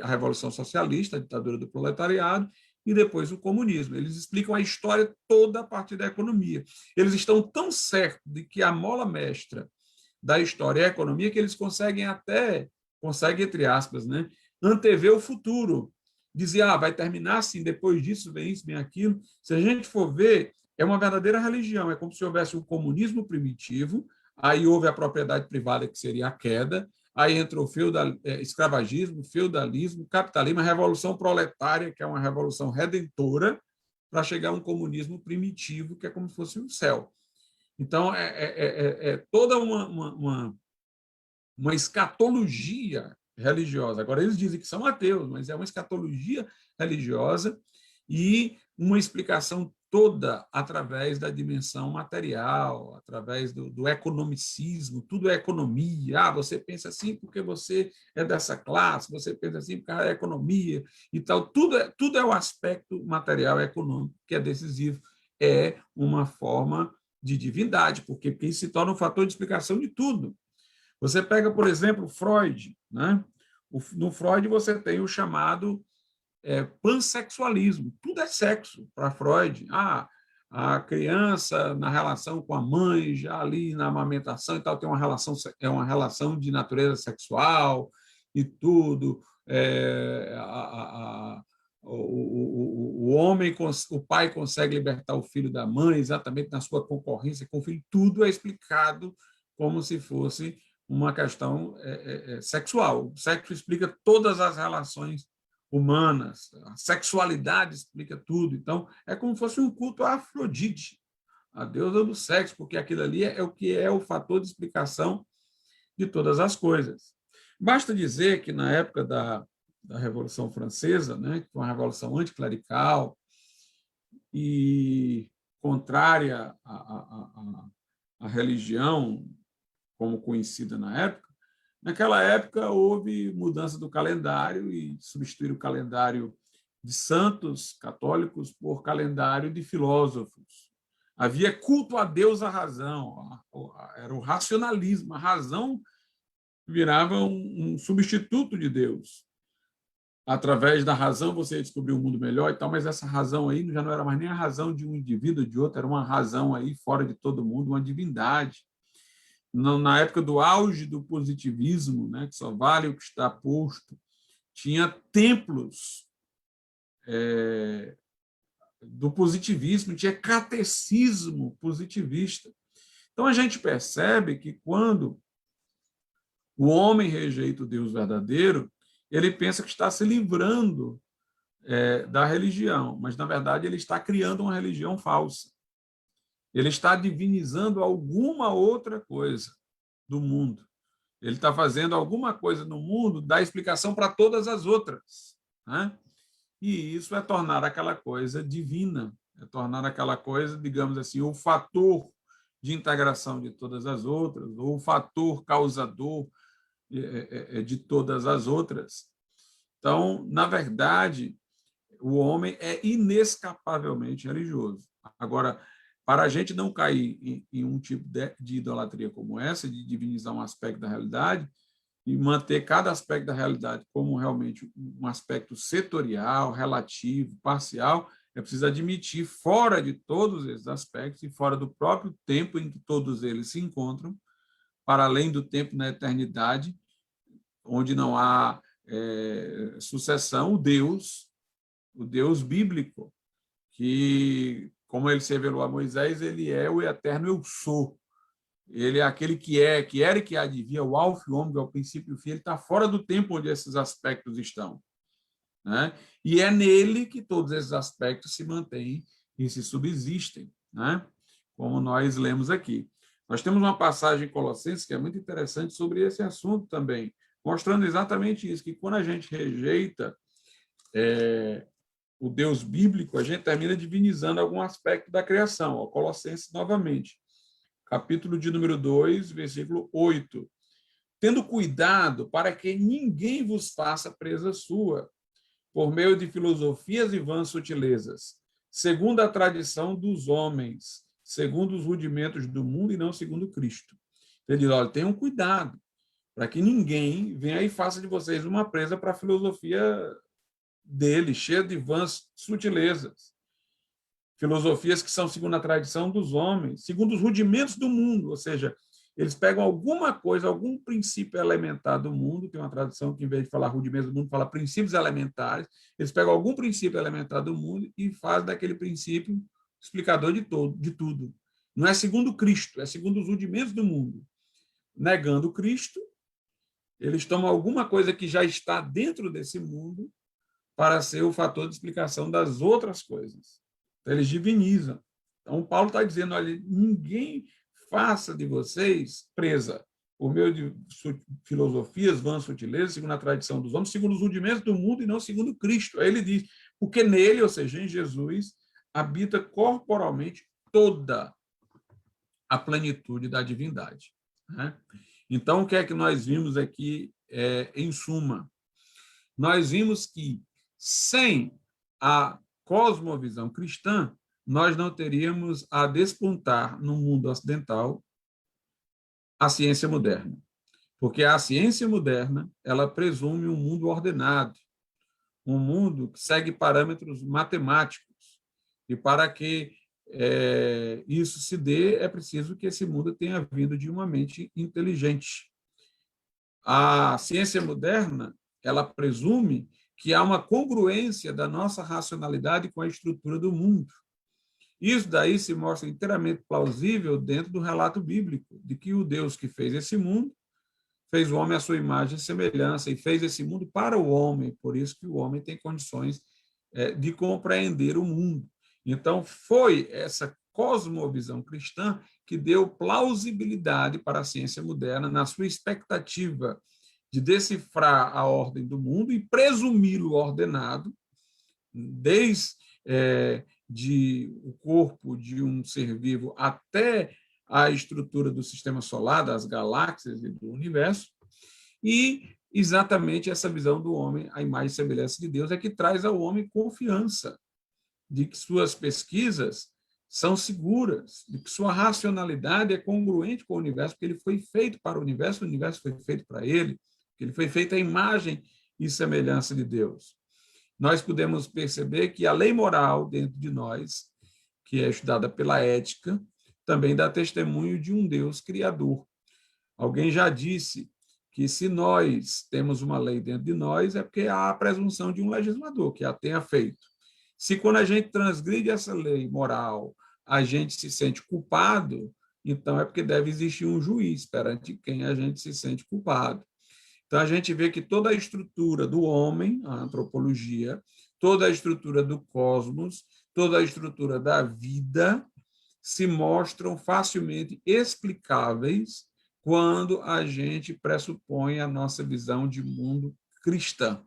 a Revolução Socialista, a ditadura do proletariado, e depois o comunismo. Eles explicam a história toda a partir da economia. Eles estão tão certos de que a mola mestra da história é a economia que eles conseguem, entre aspas, né, antever o futuro. Dizer, vai terminar assim, depois disso vem isso, vem aquilo. Se a gente for ver, é uma verdadeira religião. É como se houvesse um comunismo primitivo, aí houve a propriedade privada, que seria a queda, aí entrou o escravagismo, feudalismo, capitalismo, a revolução proletária, que é uma revolução redentora, para chegar a um comunismo primitivo, que é como se fosse um céu. Então, toda uma escatologia religiosa. Agora, eles dizem que são ateus, mas é uma escatologia religiosa e uma explicação toda através da dimensão material, através do economicismo, tudo é economia. Você pensa assim porque você é dessa classe, você pensa assim porque é economia e tal. Tudo é o aspecto material econômico que é decisivo. É uma forma de divindade, porque isso se torna um fator de explicação de tudo. Você pega, por exemplo, Freud, né? No Freud você tem o chamado pansexualismo. Tudo é sexo para Freud. A criança na relação com a mãe, já ali na amamentação e tal, tem uma relação de natureza sexual e tudo. O homem, o pai consegue libertar o filho da mãe exatamente na sua concorrência com o filho. Tudo é explicado como se fosse uma questão sexual. O sexo explica todas as relações humanas, a sexualidade explica tudo. Então, é como se fosse um culto a Afrodite, a deusa do sexo, porque aquilo ali é o que é o fator de explicação de todas as coisas. Basta dizer que, na época da Revolução Francesa, né, que foi uma revolução anticlerical, e contrária à religião como conhecida na época, naquela época houve mudança do calendário e substituir o calendário de santos católicos por calendário de filósofos. Havia culto a Deus, à razão, era o racionalismo, a razão virava um substituto de Deus. Através da razão você descobriu um mundo melhor e tal, mas essa razão aí já não era mais nem a razão de um indivíduo ou de outro, era uma razão aí fora de todo mundo, uma divindade. Na época do auge do positivismo, né, que só vale o que está posto, tinha templos do positivismo, tinha catecismo positivista. Então, a gente percebe que quando o homem rejeita o Deus verdadeiro, ele pensa que está se livrando da religião, mas, na verdade, ele está criando uma religião falsa. Ele está divinizando alguma outra coisa do mundo. Ele está fazendo alguma coisa no mundo, dá explicação para todas as outras, né? E isso é tornar aquela coisa divina, é tornar aquela coisa, digamos assim, o fator de integração de todas as outras, ou o fator causador de todas as outras. Então, na verdade, o homem é inescapavelmente religioso. Agora, para a gente não cair em um tipo de idolatria como essa, de divinizar um aspecto da realidade, e manter cada aspecto da realidade como realmente um aspecto setorial, relativo, parcial, é preciso admitir, fora de todos esses aspectos e fora do próprio tempo em que todos eles se encontram, para além do tempo na eternidade, onde não há sucessão, o Deus bíblico, que, como ele se revelou a Moisés, ele é o eterno eu sou. Ele é aquele que era e que há de vir, o alfa e o ômega, o princípio e o fim. Ele está fora do tempo onde esses aspectos estão, né? E é nele que todos esses aspectos se mantêm e se subsistem, né? Como nós lemos aqui. Nós temos uma passagem em Colossenses que é muito interessante sobre esse assunto também, mostrando exatamente isso, que quando a gente rejeita o Deus bíblico, a gente termina divinizando algum aspecto da criação. Ó, Colossenses novamente, capítulo de número 2, versículo 8. Tendo cuidado para que ninguém vos faça presa sua, por meio de filosofias e vãs sutilezas, segundo a tradição dos homens, segundo os rudimentos do mundo e não segundo Cristo. Ele diz, olha, tenham cuidado, para que ninguém venha e faça de vocês uma presa para a filosofia dele, cheia de vãs sutilezas. Filosofias que são segundo a tradição dos homens, segundo os rudimentos do mundo, ou seja, eles pegam alguma coisa, algum princípio elementar do mundo, tem uma tradução que, em vez de falar rudimentos do mundo, fala princípios elementares, eles pegam algum princípio elementar do mundo e fazem daquele princípio explicador de tudo. Não é segundo Cristo, é segundo os rudimentos do mundo. Negando Cristo, eles tomam alguma coisa que já está dentro desse mundo para ser o fator de explicação das outras coisas. Então, eles divinizam. Então, Paulo está dizendo, olha, ninguém faça de vocês presa por meio de filosofias, vãs sutilezas, segundo a tradição dos homens, segundo os rudimentos do mundo e não segundo Cristo. Aí ele diz, porque nele, ou seja, em Jesus, habita corporalmente toda a plenitude da divindade, né? Então, o que é que nós vimos aqui em suma? Nós vimos que, sem a cosmovisão cristã, nós não teríamos a despontar no mundo ocidental a ciência moderna. Porque a ciência moderna, ela presume um mundo ordenado, um mundo que segue parâmetros matemáticos. E para que isso se dê, é preciso que esse mundo tenha vindo de uma mente inteligente. A ciência moderna, ela presume que há uma congruência da nossa racionalidade com a estrutura do mundo. Isso daí se mostra inteiramente plausível dentro do relato bíblico, de que o Deus que fez esse mundo, fez o homem à sua imagem e semelhança, e fez esse mundo para o homem, por isso que o homem tem condições de compreender o mundo. Então, foi essa cosmovisão cristã que deu plausibilidade para a ciência moderna na sua expectativa de decifrar a ordem do mundo e presumi-lo ordenado, desde o corpo de um ser vivo até a estrutura do sistema solar, das galáxias e do universo, e exatamente essa visão do homem, a imagem e semelhança de Deus, é que traz ao homem confiança de que suas pesquisas são seguras, de que sua racionalidade é congruente com o universo, porque ele foi feito para o universo foi feito para ele, que ele foi feito à imagem e semelhança de Deus. Nós podemos perceber que a lei moral dentro de nós, que é estudada pela ética, também dá testemunho de um Deus criador. Alguém já disse que se nós temos uma lei dentro de nós, é porque há a presunção de um legislador que a tenha feito. Se quando a gente transgride essa lei moral, a gente se sente culpado, então é porque deve existir um juiz perante quem a gente se sente culpado. Então, a gente vê que toda a estrutura do homem, a antropologia, toda a estrutura do cosmos, toda a estrutura da vida, se mostram facilmente explicáveis quando a gente pressupõe a nossa visão de mundo cristã.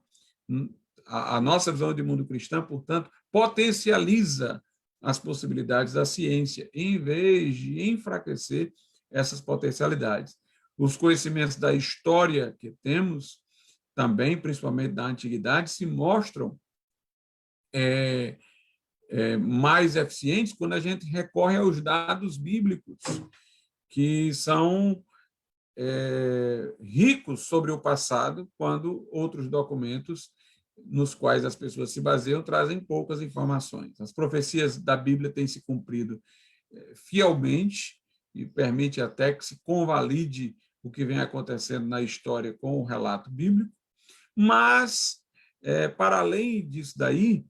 A nossa visão de mundo cristã, portanto, potencializa as possibilidades da ciência, em vez de enfraquecer essas potencialidades. Os conhecimentos da história que temos, também, principalmente da antiguidade, se mostram mais eficientes quando a gente recorre aos dados bíblicos, que são ricos sobre o passado, quando outros documentos nos quais as pessoas se baseiam trazem poucas informações. As profecias da Bíblia têm se cumprido fielmente e permite até que se convalide o que vem acontecendo na história com o relato bíblico, mas, para além disso daí,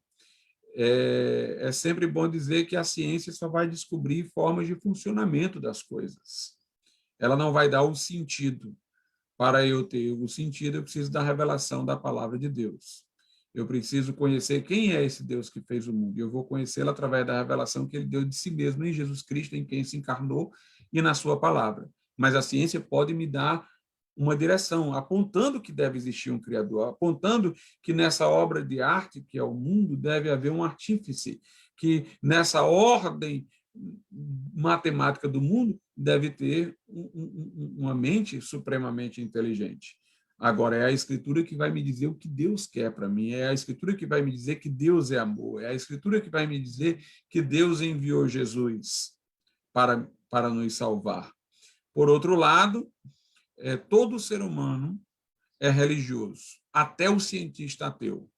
é sempre bom dizer que a ciência só vai descobrir formas de funcionamento das coisas. Ela não vai dar o sentido. Para eu ter o sentido, eu preciso da revelação da palavra de Deus. Eu preciso conhecer quem é esse Deus que fez o mundo. E eu vou conhecê-lo através da revelação que ele deu de si mesmo em Jesus Cristo, em quem se encarnou e na sua palavra. Mas a ciência pode me dar uma direção, apontando que deve existir um Criador, apontando que nessa obra de arte, que é o mundo, deve haver um artífice, que nessa ordem matemática do mundo deve ter uma mente supremamente inteligente. Agora, é a Escritura que vai me dizer o que Deus quer para mim, é a Escritura que vai me dizer que Deus é amor, é a Escritura que vai me dizer que Deus enviou Jesus para nos salvar. Por outro lado, todo ser humano é religioso, até o cientista ateu.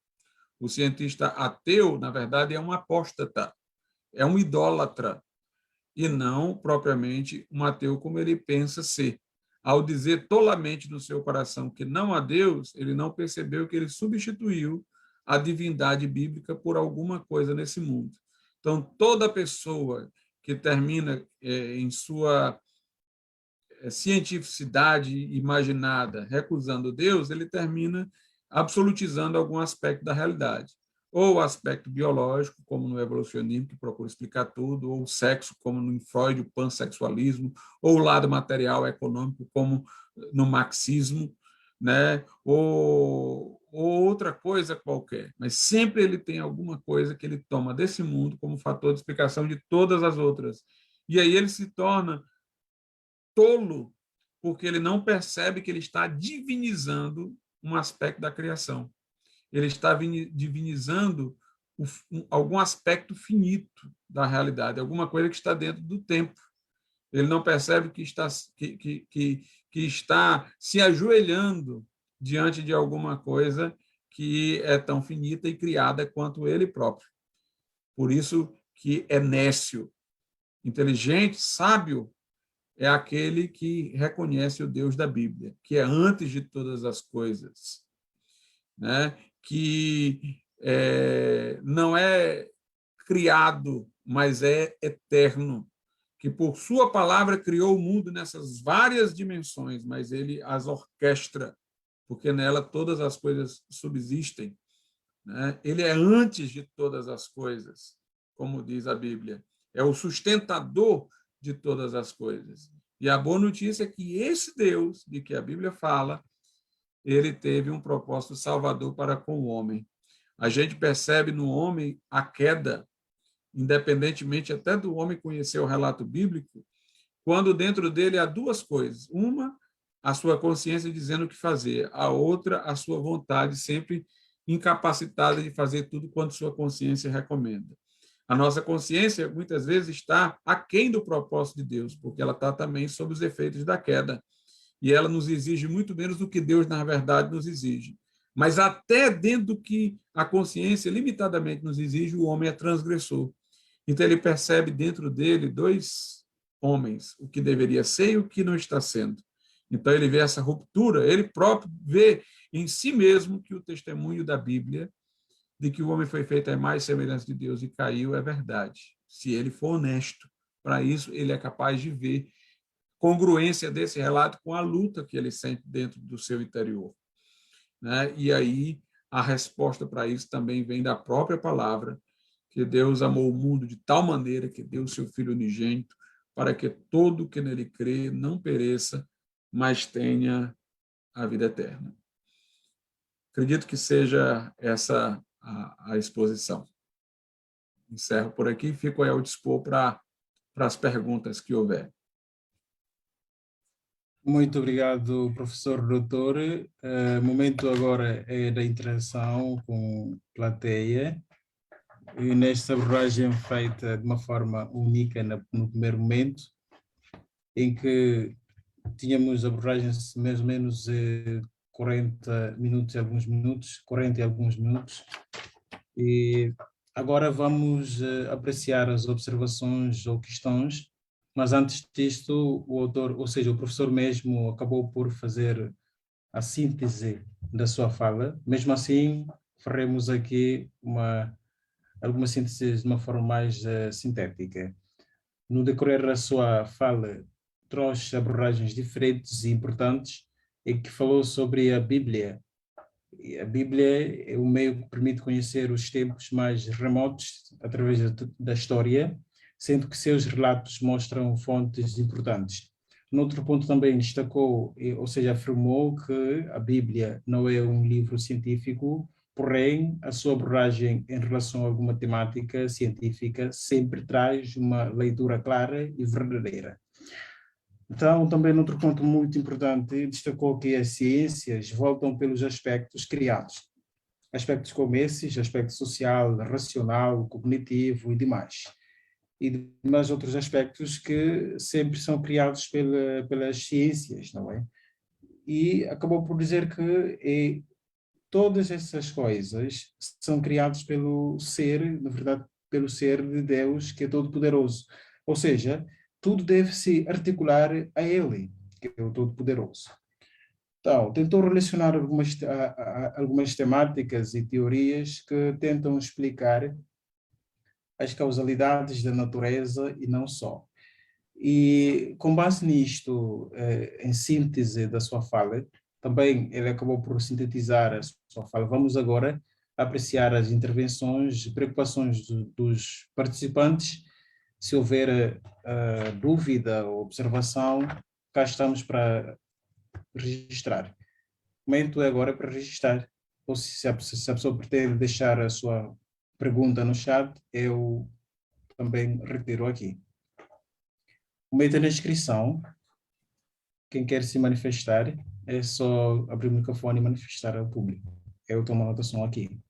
O cientista ateu, na verdade, é um apóstata, é um idólatra, e não propriamente um ateu como ele pensa ser. Ao dizer tolamente no seu coração que não há Deus, ele não percebeu que ele substituiu a divindade bíblica por alguma coisa nesse mundo. Então, toda pessoa que termina em sua cientificidade imaginada recusando Deus, ele termina absolutizando algum aspecto da realidade. Ou o aspecto biológico, como no evolucionismo, que procura explicar tudo, ou o sexo, como no Freud, o pansexualismo, ou o lado material econômico, como no marxismo, né? ou outra coisa qualquer. Mas sempre ele tem alguma coisa que ele toma desse mundo como fator de explicação de todas as outras. E aí ele se torna tolo, porque ele não percebe que ele está divinizando um aspecto da criação. Ele está divinizando algum aspecto finito da realidade, alguma coisa que está dentro do tempo. Ele não percebe que está se ajoelhando diante de alguma coisa que é tão finita e criada quanto ele próprio. Por isso que é nécio. Inteligente, sábio, é aquele que reconhece o Deus da Bíblia, que é antes de todas as coisas, né? Que não é criado, mas é eterno, que por sua palavra criou o mundo nessas várias dimensões, mas ele as orquestra, porque nela todas as coisas subsistem, né? Ele é antes de todas as coisas, como diz a Bíblia, é o sustentador de todas as coisas. E a boa notícia é que esse Deus de que a Bíblia fala, ele teve um propósito salvador para com o homem. A gente percebe no homem a queda, independentemente até do homem conhecer o relato bíblico, quando dentro dele há duas coisas. Uma, a sua consciência dizendo o que fazer. A outra, a sua vontade sempre incapacitada de fazer tudo quanto sua consciência recomenda. A nossa consciência, muitas vezes, está aquém do propósito de Deus, porque ela está também sob os efeitos da queda. E ela nos exige muito menos do que Deus, na verdade, nos exige. Mas até dentro do que a consciência limitadamente nos exige, o homem é transgressor. Então, ele percebe dentro dele dois homens, o que deveria ser e o que não está sendo. Então, ele vê essa ruptura, ele próprio vê em si mesmo que o testemunho da Bíblia de que o homem foi feito à imagem e semelhança de Deus e caiu é verdade. Se ele for honesto para isso, ele é capaz de ver congruência desse relato com a luta que ele sente dentro do seu interior. Né? E aí a resposta para isso também vem da própria palavra, que Deus amou o mundo de tal maneira que deu o seu Filho unigênito para que todo que nele crê não pereça, mas tenha a vida eterna. Acredito que seja essa a exposição. Encerro por aqui e fico aí ao dispor para as perguntas que houver. Muito obrigado, professor doutor. Momento agora é da interação com plateia. E nesta abordagem feita de uma forma única no primeiro momento, em que tínhamos abordagens mais ou menos 40 minutos e alguns minutos, 40 e alguns minutos. E agora vamos apreciar as observações ou questões, mas antes disto, o autor, ou seja, o professor mesmo acabou por fazer a síntese da sua fala. Mesmo assim, faremos aqui alguma síntese de uma forma mais sintética. No decorrer da sua fala, trouxe abordagens diferentes e importantes e que falou sobre a Bíblia. E a Bíblia é o meio que permite conhecer os tempos mais remotos através da história, sendo que seus relatos mostram fontes importantes. No outro ponto também destacou, ou seja, afirmou que a Bíblia não é um livro científico, porém a sua abordagem em relação a alguma temática científica sempre traz uma leitura clara e verdadeira. Então, também outro ponto muito importante, destacou que as ciências voltam pelos aspectos criados. Aspectos como esses, aspecto social, racional, cognitivo e demais. E demais outros aspectos que sempre são criados pelas ciências, não é? E acabou por dizer que todas essas coisas são criadas pelo ser, na verdade, pelo ser de Deus, que é todo-poderoso. Ou seja, tudo deve se articular a Ele, que é o Todo-Poderoso. Então, tentou relacionar algumas temáticas e teorias que tentam explicar as causalidades da natureza e não só. E, com base nisto, em síntese da sua fala, também ele acabou por sintetizar a sua fala. Vamos agora apreciar as intervenções, preocupações dos participantes. Se houver dúvida ou observação, cá estamos para registrar. O momento é agora para registrar. Ou se a pessoa pretende deixar a sua pergunta no chat, eu também retiro aqui. O momento da inscrição. Quem quer se manifestar, é só abrir o microfone e manifestar ao público. Eu tomo anotação aqui.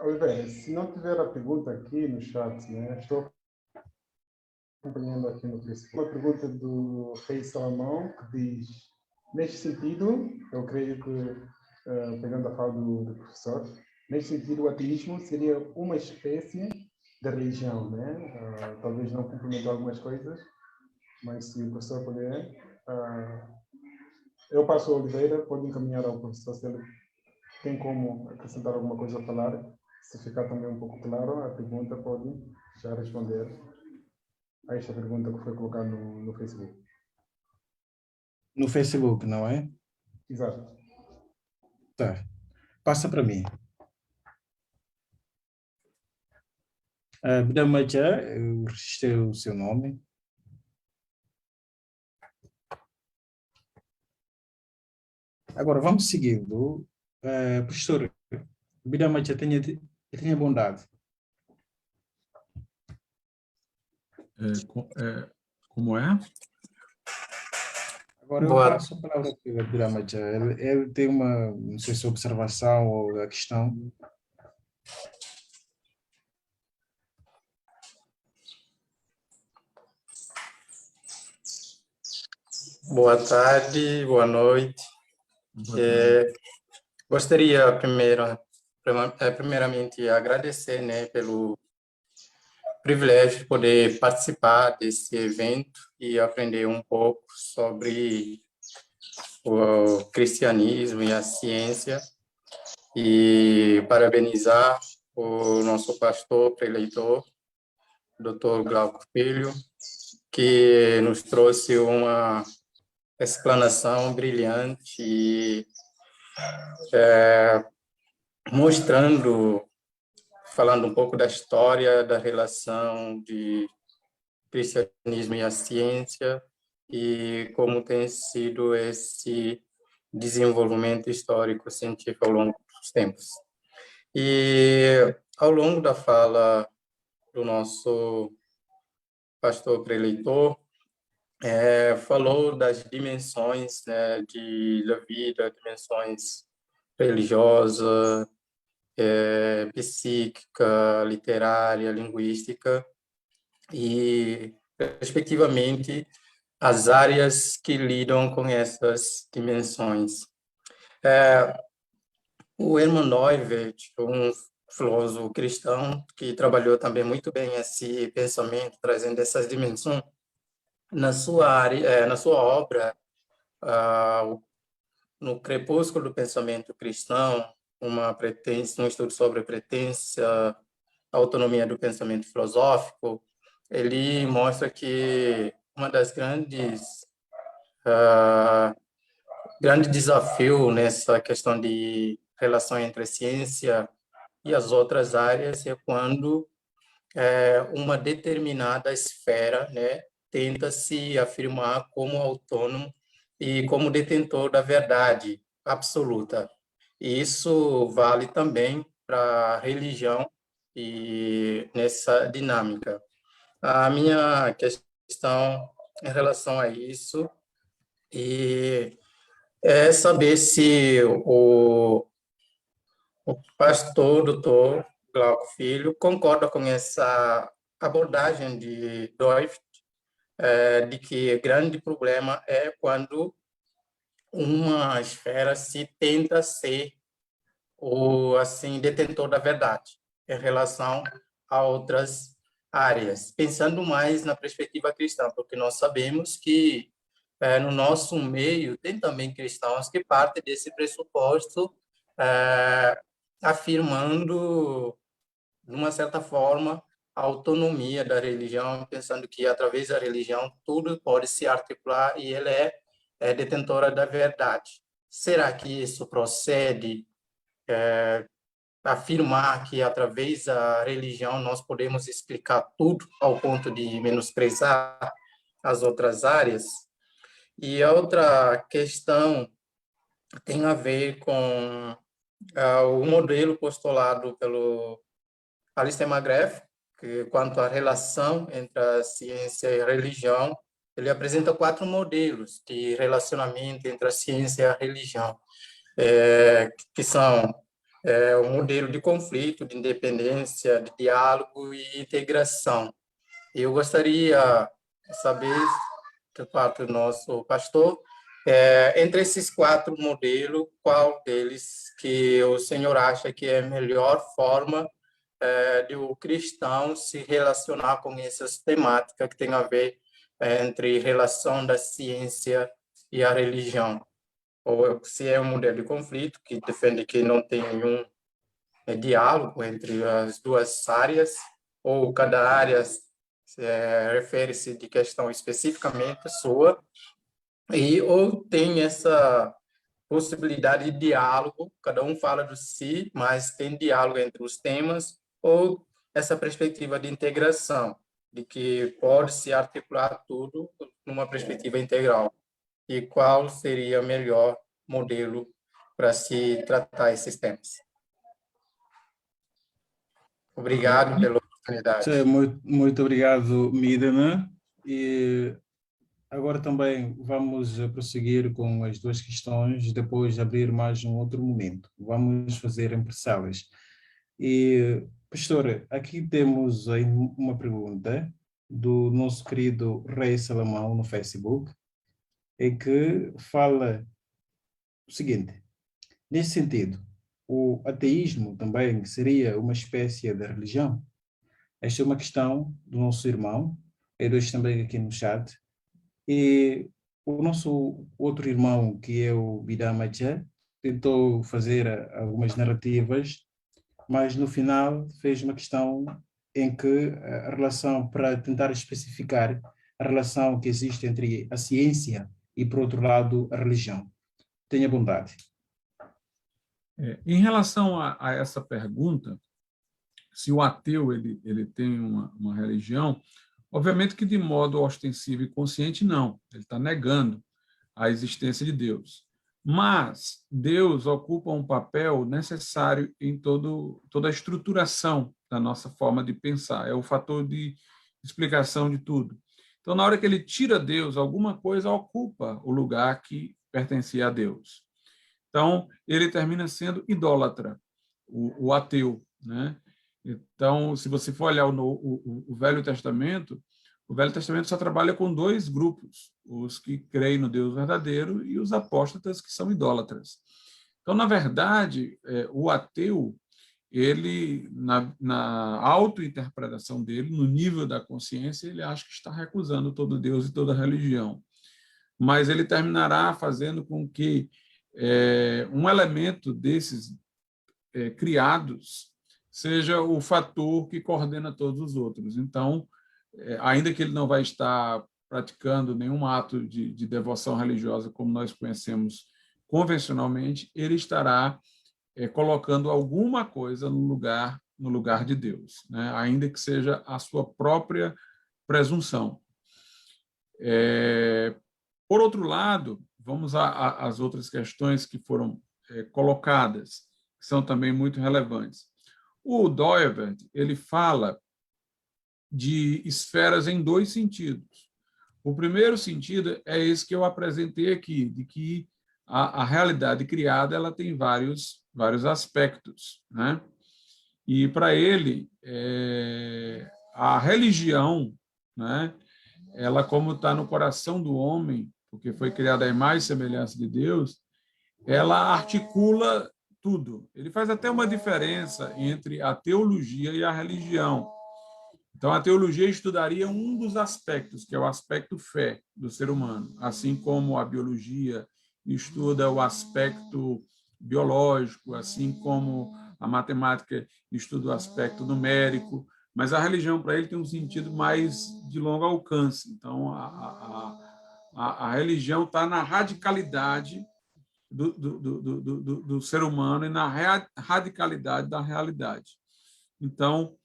Oliveira, se não tiver a pergunta aqui no chat, né, estou acompanhando aqui no Facebook. Uma pergunta do Rei Salomão que diz, neste sentido, eu creio que, pegando a fala do professor, neste sentido, o ateísmo seria uma espécie de religião, né? Talvez não complementou algumas coisas, mas se o professor puder, eu passo a Oliveira, pode encaminhar ao professor se ele tem como acrescentar alguma coisa a falar. Se ficar também um pouco claro, a pergunta pode já responder a esta pergunta que foi colocada no Facebook. No Facebook, não é? Exato. Tá. Passa para mim. Madame já, eu registrei o seu nome. Agora, vamos seguindo. Professor, Birama já tenha bondade. Como é? Agora eu Boa, passo a palavra para o Birama. Ele tem uma, não sei se observação ou a questão. boa tarde, boa noite. Gostaria primeiramente agradecer, né, pelo privilégio de poder participar desse evento e aprender um pouco sobre o cristianismo e a ciência, e parabenizar o nosso pastor preletor, Dr. Glauco Filho, que nos trouxe uma explanação brilhante e falando um pouco da história da relação de cristianismo e a ciência e como tem sido esse desenvolvimento histórico científico ao longo dos tempos. E ao longo da fala do nosso pastor preleitor, falou das dimensões, né, da vida, dimensões religiosa, psíquica, literária, linguística, e, respectivamente, as áreas que lidam com essas dimensões. O Hermann Neuwirth, um filósofo cristão que trabalhou também muito bem esse pensamento, trazendo essas dimensões, na sua obra, no Crepúsculo do Pensamento Cristão, um estudo sobre a pretensão, a autonomia do pensamento filosófico, ele mostra que uma das grande desafio nessa questão de relação entre a ciência e as outras áreas é quando uma determinada esfera, né, tenta se afirmar como autônomo e como detentor da verdade absoluta. E isso vale também para a religião e nessa dinâmica. A minha questão em relação a isso é saber se o pastor, doutor Glauco Filho, concorda com essa abordagem de Doivt, de que o grande problema é quando uma esfera se tenta ser o assim detentor da verdade em relação a outras áreas, pensando mais na perspectiva cristã, porque nós sabemos que no nosso meio tem também cristãos que partem desse pressuposto, afirmando, de uma certa forma, a autonomia da religião, pensando que através da religião tudo pode se articular e ele é detentora da verdade. Será que isso procede? Afirmar que através da religião nós podemos explicar tudo ao ponto de menosprezar as outras áreas? E a outra questão tem a ver com o modelo postulado pelo Alistair McGrath, que quanto à relação entre a ciência e a religião, ele apresenta 4 modelos de relacionamento entre a ciência e a religião, que são o modelo de conflito, de independência, de diálogo e integração. Eu gostaria de saber, de parte do nosso pastor, entre esses 4 modelos, qual deles que o senhor acha que é a melhor forma de o cristão se relacionar com essas temáticas que tem a ver entre relação da ciência e a religião? Ou se é um modelo de conflito que defende que não tem nenhum diálogo entre as duas áreas, ou cada área refere-se de questão especificamente sua, ou tem essa possibilidade de diálogo, cada um fala de si, mas tem diálogo entre os temas, ou essa perspectiva de integração, de que pode se articular tudo numa perspectiva integral. E qual seria melhor modelo para se tratar esses temas. Obrigado pela oportunidade. Muito obrigado, Midana. E agora também vamos prosseguir com as duas questões, depois de abrir mais um outro momento. Vamos fazer em parcelas. E, pastor, aqui temos aí uma pergunta do nosso querido Rei Salomão no Facebook, em que fala o seguinte: nesse sentido, o ateísmo também seria uma espécie de religião? Esta é uma questão do nosso irmão, e dois também aqui no chat. E o nosso outro irmão, que é o Bidamacha, tentou fazer algumas narrativas, mas no final fez uma questão em que a relação, para tentar especificar a relação que existe entre a ciência e, por outro lado, a religião. Tenha bondade. Em relação a essa pergunta, se o ateu ele tem uma religião, obviamente que de modo ostensivo e consciente, não. Ele está negando a existência de Deus. Mas Deus ocupa um papel necessário em toda a estruturação da nossa forma de pensar. É o fator de explicação de tudo. Então, na hora que ele tira Deus, alguma coisa ocupa o lugar que pertencia a Deus. Então, ele termina sendo idólatra, o ateu, né? Então, se você for olhar o Velho Testamento só trabalha com dois grupos, os que creem no Deus verdadeiro e os apóstatas, que são idólatras. Então, na verdade, o ateu, ele, na autointerpretação dele, no nível da consciência, ele acha que está recusando todo Deus e toda religião. Mas ele terminará fazendo com que um elemento desses criados seja o fator que coordena todos os outros. Então, ainda que ele não vai estar praticando nenhum ato de devoção religiosa como nós conhecemos convencionalmente, ele estará colocando alguma coisa no lugar de Deus, né? Ainda que seja a sua própria presunção. Por outro lado, vamos às outras questões que foram colocadas, que são também muito relevantes. O Doivert, ele fala de esferas em dois sentidos. O primeiro sentido é esse que eu apresentei aqui, de que a realidade criada ela tem vários aspectos, né? E, para ele, a religião, né, ela, como está no coração do homem, porque foi criada à imagem e semelhança de Deus, ela articula tudo. Ele faz até uma diferença entre a teologia e a religião. Então, a teologia estudaria um dos aspectos, que é o aspecto fé do ser humano, assim como a biologia estuda o aspecto biológico, assim como a matemática estuda o aspecto numérico, mas a religião, para ele, tem um sentido mais de longo alcance. Então, a religião está na radicalidade do ser humano e na radicalidade da realidade. Então,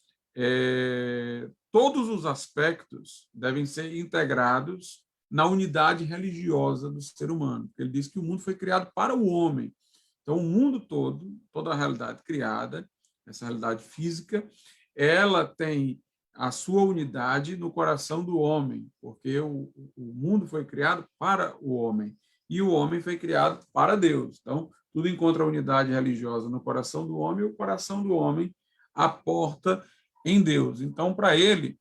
todos os aspectos devem ser integrados na unidade religiosa do ser humano. Ele diz que o mundo foi criado para o homem. Então, o mundo todo, toda a realidade criada, essa realidade física, ela tem a sua unidade no coração do homem, porque o mundo foi criado para o homem e o homem foi criado para Deus. Então, tudo encontra a unidade religiosa no coração do homem e o coração do homem aporta em Deus. Então, para ele,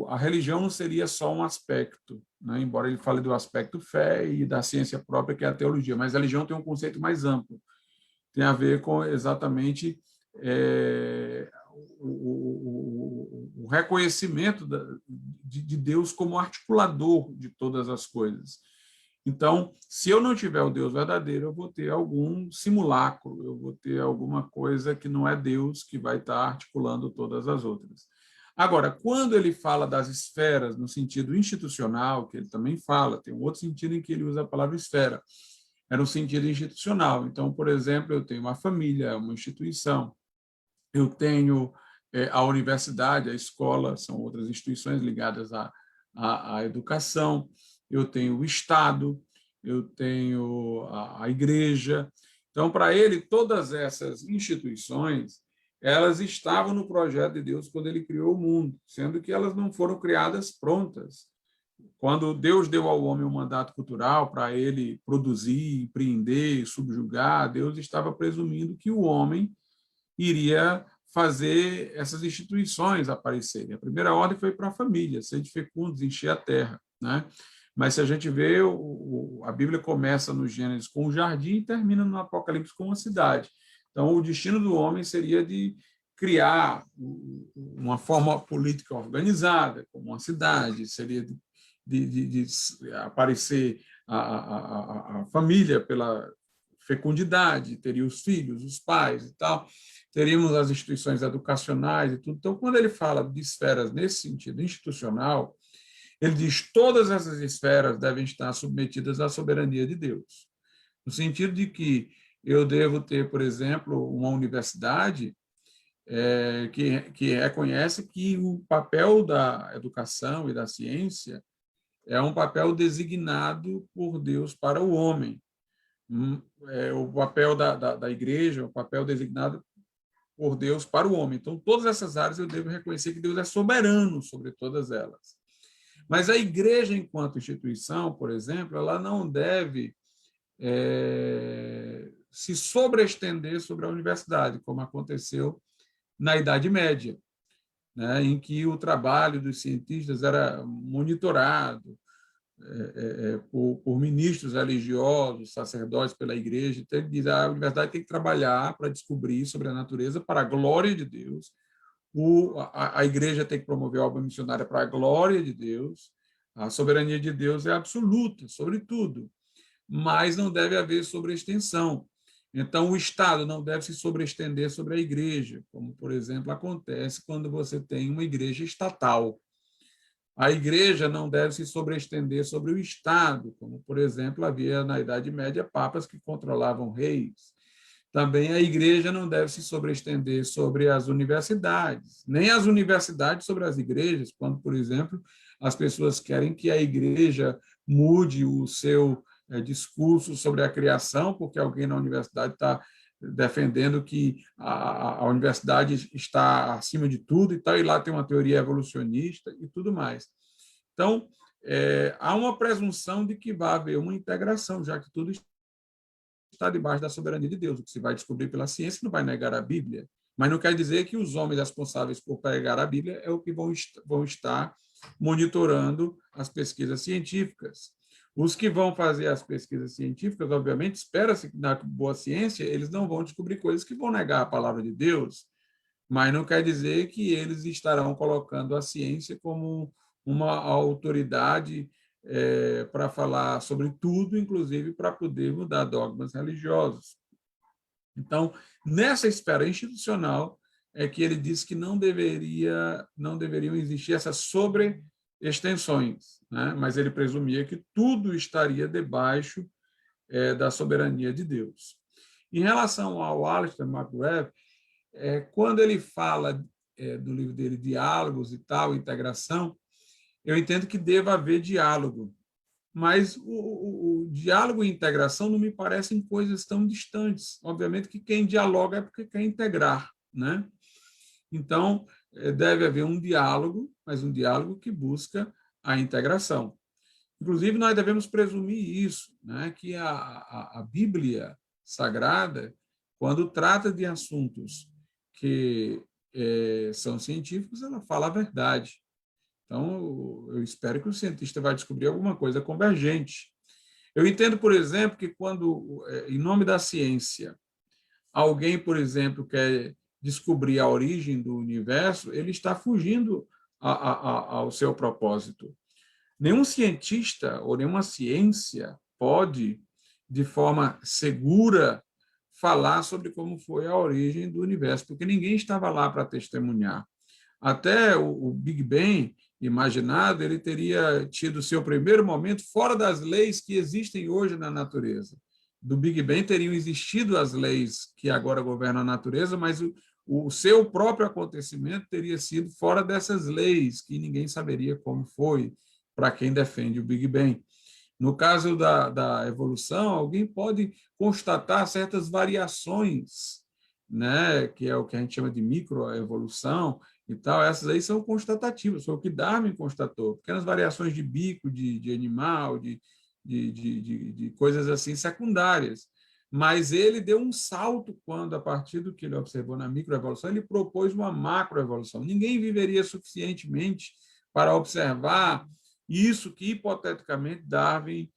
a religião não seria só um aspecto, né? Embora ele fale do aspecto fé e da ciência própria, que é a teologia, mas a religião tem um conceito mais amplo. Tem a ver com exatamente o reconhecimento de Deus como articulador de todas as coisas. Então, se eu não tiver o Deus verdadeiro, eu vou ter algum simulacro, eu vou ter alguma coisa que não é Deus que vai estar articulando todas as outras. Agora, quando ele fala das esferas no sentido institucional, que ele também fala, tem um outro sentido em que ele usa a palavra esfera, é no sentido institucional. Então, por exemplo, eu tenho uma família, uma instituição, eu tenho a universidade, a escola, são outras instituições ligadas à educação, eu tenho o Estado, eu tenho a igreja. Então, para ele, todas essas instituições, elas estavam no projeto de Deus quando ele criou o mundo, sendo que elas não foram criadas prontas. Quando Deus deu ao homem um mandato cultural para ele produzir, empreender, subjugar, Deus estava presumindo que o homem iria fazer essas instituições aparecerem. A primeira ordem foi para a família, sede fecundos, encher a terra, né? Mas se a gente vê, a Bíblia começa no Gênesis com o jardim e termina no Apocalipse com a cidade. Então, o destino do homem seria de criar uma forma política organizada, como uma cidade, seria de aparecer a família pela fecundidade, teria os filhos, os pais e tal, teríamos as instituições educacionais e tudo. Então, quando ele fala de esferas nesse sentido institucional, ele diz que todas essas esferas devem estar submetidas à soberania de Deus, no sentido de que eu devo ter, por exemplo, uma universidade que reconhece que o papel da educação e da ciência é um papel designado por Deus para o homem. O papel da igreja, o papel designado por Deus para o homem. Então, todas essas áreas eu devo reconhecer que Deus é soberano sobre todas elas. Mas a igreja, enquanto instituição, por exemplo, ela não deve se sobreestender sobre a universidade, como aconteceu na Idade Média, né, em que o trabalho dos cientistas era monitorado por ministros religiosos, sacerdotes pela igreja. Então, ele diz, a universidade tem que trabalhar para descobrir sobre a natureza para a glória de Deus. A igreja tem que promover a obra missionária para a glória de Deus. A soberania de Deus é absoluta sobre tudo, mas não deve haver sobreextensão. Então, o Estado não deve se sobreestender sobre a igreja, como, por exemplo, acontece quando você tem uma igreja estatal. A igreja não deve se sobreestender sobre o Estado, como, por exemplo, havia na Idade Média papas que controlavam reis. Também a igreja não deve se sobreestender sobre as universidades, nem as universidades sobre as igrejas, quando, por exemplo, as pessoas querem que a igreja mude o seu discurso sobre a criação, porque alguém na universidade está defendendo que a universidade está acima de tudo e tal, e lá tem uma teoria evolucionista e tudo mais. Então, há uma presunção de que vai haver uma integração, já que tudo está debaixo da soberania de Deus. O que se vai descobrir pela ciência não vai negar a Bíblia, mas não quer dizer que os homens responsáveis por pregar a Bíblia é o que vão estar monitorando as pesquisas científicas. Os que vão fazer as pesquisas científicas, obviamente, espera-se que na boa ciência eles não vão descobrir coisas que vão negar a palavra de Deus, mas não quer dizer que eles estarão colocando a ciência como uma autoridade para falar sobre tudo, inclusive para poder mudar dogmas religiosos. Então, nessa esfera institucional, é que ele diz que não deveriam existir essas sobreextensões, né? Mas ele presumia que tudo estaria debaixo da soberania de Deus. Em relação ao Alistair McGrath, quando ele fala do livro dele, Diálogos e tal, Integração, eu entendo que deva haver diálogo, mas o diálogo e integração não me parecem coisas tão distantes. Obviamente que quem dialoga é porque quer integrar, né? Então, deve haver um diálogo, mas um diálogo que busca a integração. Inclusive, nós devemos presumir isso, né? Que a Bíblia Sagrada, quando trata de assuntos que são científicos, ela fala a verdade. Então, eu espero que o cientista vai descobrir alguma coisa convergente. Eu entendo, por exemplo, que quando, em nome da ciência, alguém, por exemplo, quer descobrir a origem do universo, ele está fugindo ao seu propósito. Nenhum cientista ou nenhuma ciência pode, de forma segura, falar sobre como foi a origem do universo, porque ninguém estava lá para testemunhar. Até o Big Bang imaginado, ele teria tido seu primeiro momento fora das leis que existem hoje na natureza. Do Big Bang teriam existido as leis que agora governam a natureza, mas o seu próprio acontecimento teria sido fora dessas leis, que ninguém saberia como foi, para quem defende o Big Bang. No caso da evolução, alguém pode constatar certas variações, né, que é o que a gente chama de microevolução e tal. Essas aí são constatativas, foi o que Darwin constatou. Pequenas variações de bico de animal, de coisas assim secundárias. Mas ele deu um salto quando, a partir do que ele observou na microevolução, ele propôs uma macroevolução. Ninguém viveria suficientemente para observar isso que, hipoteticamente, Darwin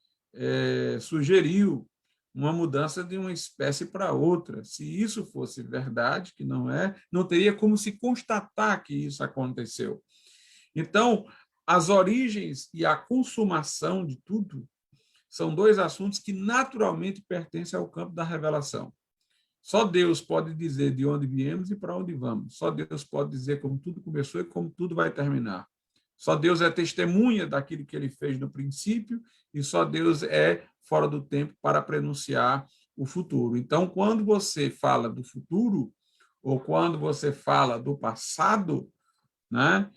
sugeriu, uma mudança de uma espécie para outra. Se isso fosse verdade, que não é, não teria como se constatar que isso aconteceu. Então, as origens e a consumação de tudo são dois assuntos que naturalmente pertencem ao campo da revelação. Só Deus pode dizer de onde viemos e para onde vamos. Só Deus pode dizer como tudo começou e como tudo vai terminar. Só Deus é testemunha daquilo que ele fez no princípio e só Deus é fora do tempo para prenunciar o futuro. Então, quando você fala do futuro ou quando você fala do passado, né,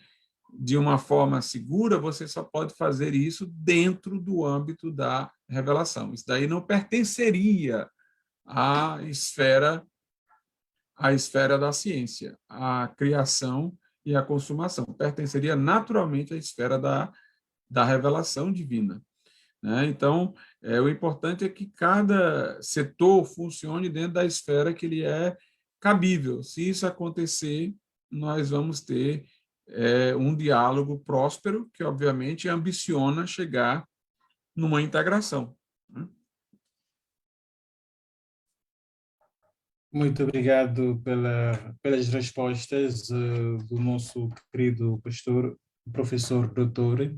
de uma forma segura, você só pode fazer isso dentro do âmbito da revelação. Isso daí não pertenceria à esfera da ciência, à criação e à consumação. Pertenceria naturalmente à esfera da revelação divina, né? Então, o importante é que cada setor funcione dentro da esfera que ele é cabível. Se isso acontecer, nós vamos ter um diálogo próspero que, obviamente, ambiciona chegar numa integração, né? Muito obrigado pelas respostas do nosso querido pastor, professor doutor.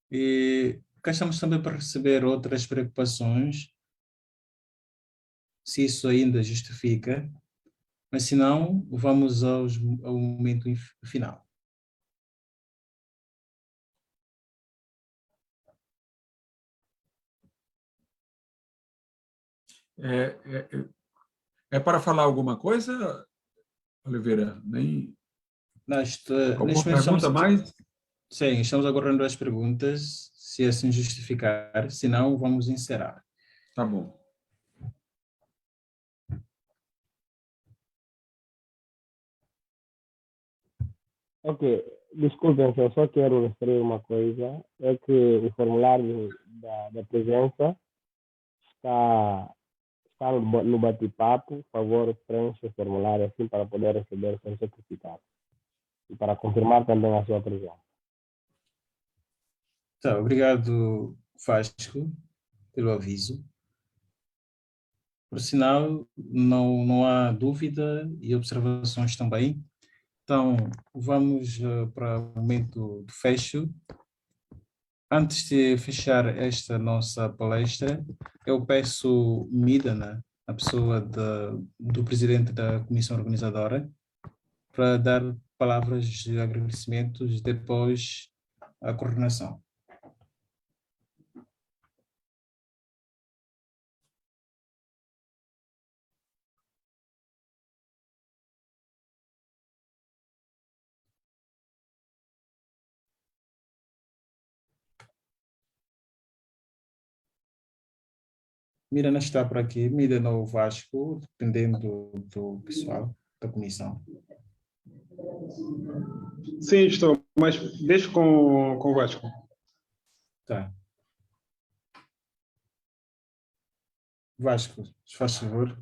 E cá estamos também para receber outras preocupações, se isso ainda justifica, mas se não, vamos ao momento final. É para falar alguma coisa, Oliveira? Nem Neste alguma momento pergunta mais? sim, estamos aguardando as perguntas, se assim justificar, se não, vamos encerrar. Tá bom. Ok, desculpem, eu só quero referir uma coisa, é que o formulário da presença está no bate-papo. Por favor, preencha o formulário assim para poder receber o seu certificado e para confirmar também a sua presença. Tá, obrigado, Vasco, pelo aviso. Por sinal, não há dúvida e observações também. Então, vamos para o momento do fecho. Antes de fechar esta nossa palestra, eu peço Midana, a pessoa do presidente da comissão organizadora, para dar palavras de agradecimentos depois a coordenação. Mirana está por aqui, Mirana ou Vasco, dependendo do pessoal da comissão. Sim, estou, mas deixo com o Vasco. Tá. Vasco, se faz favor.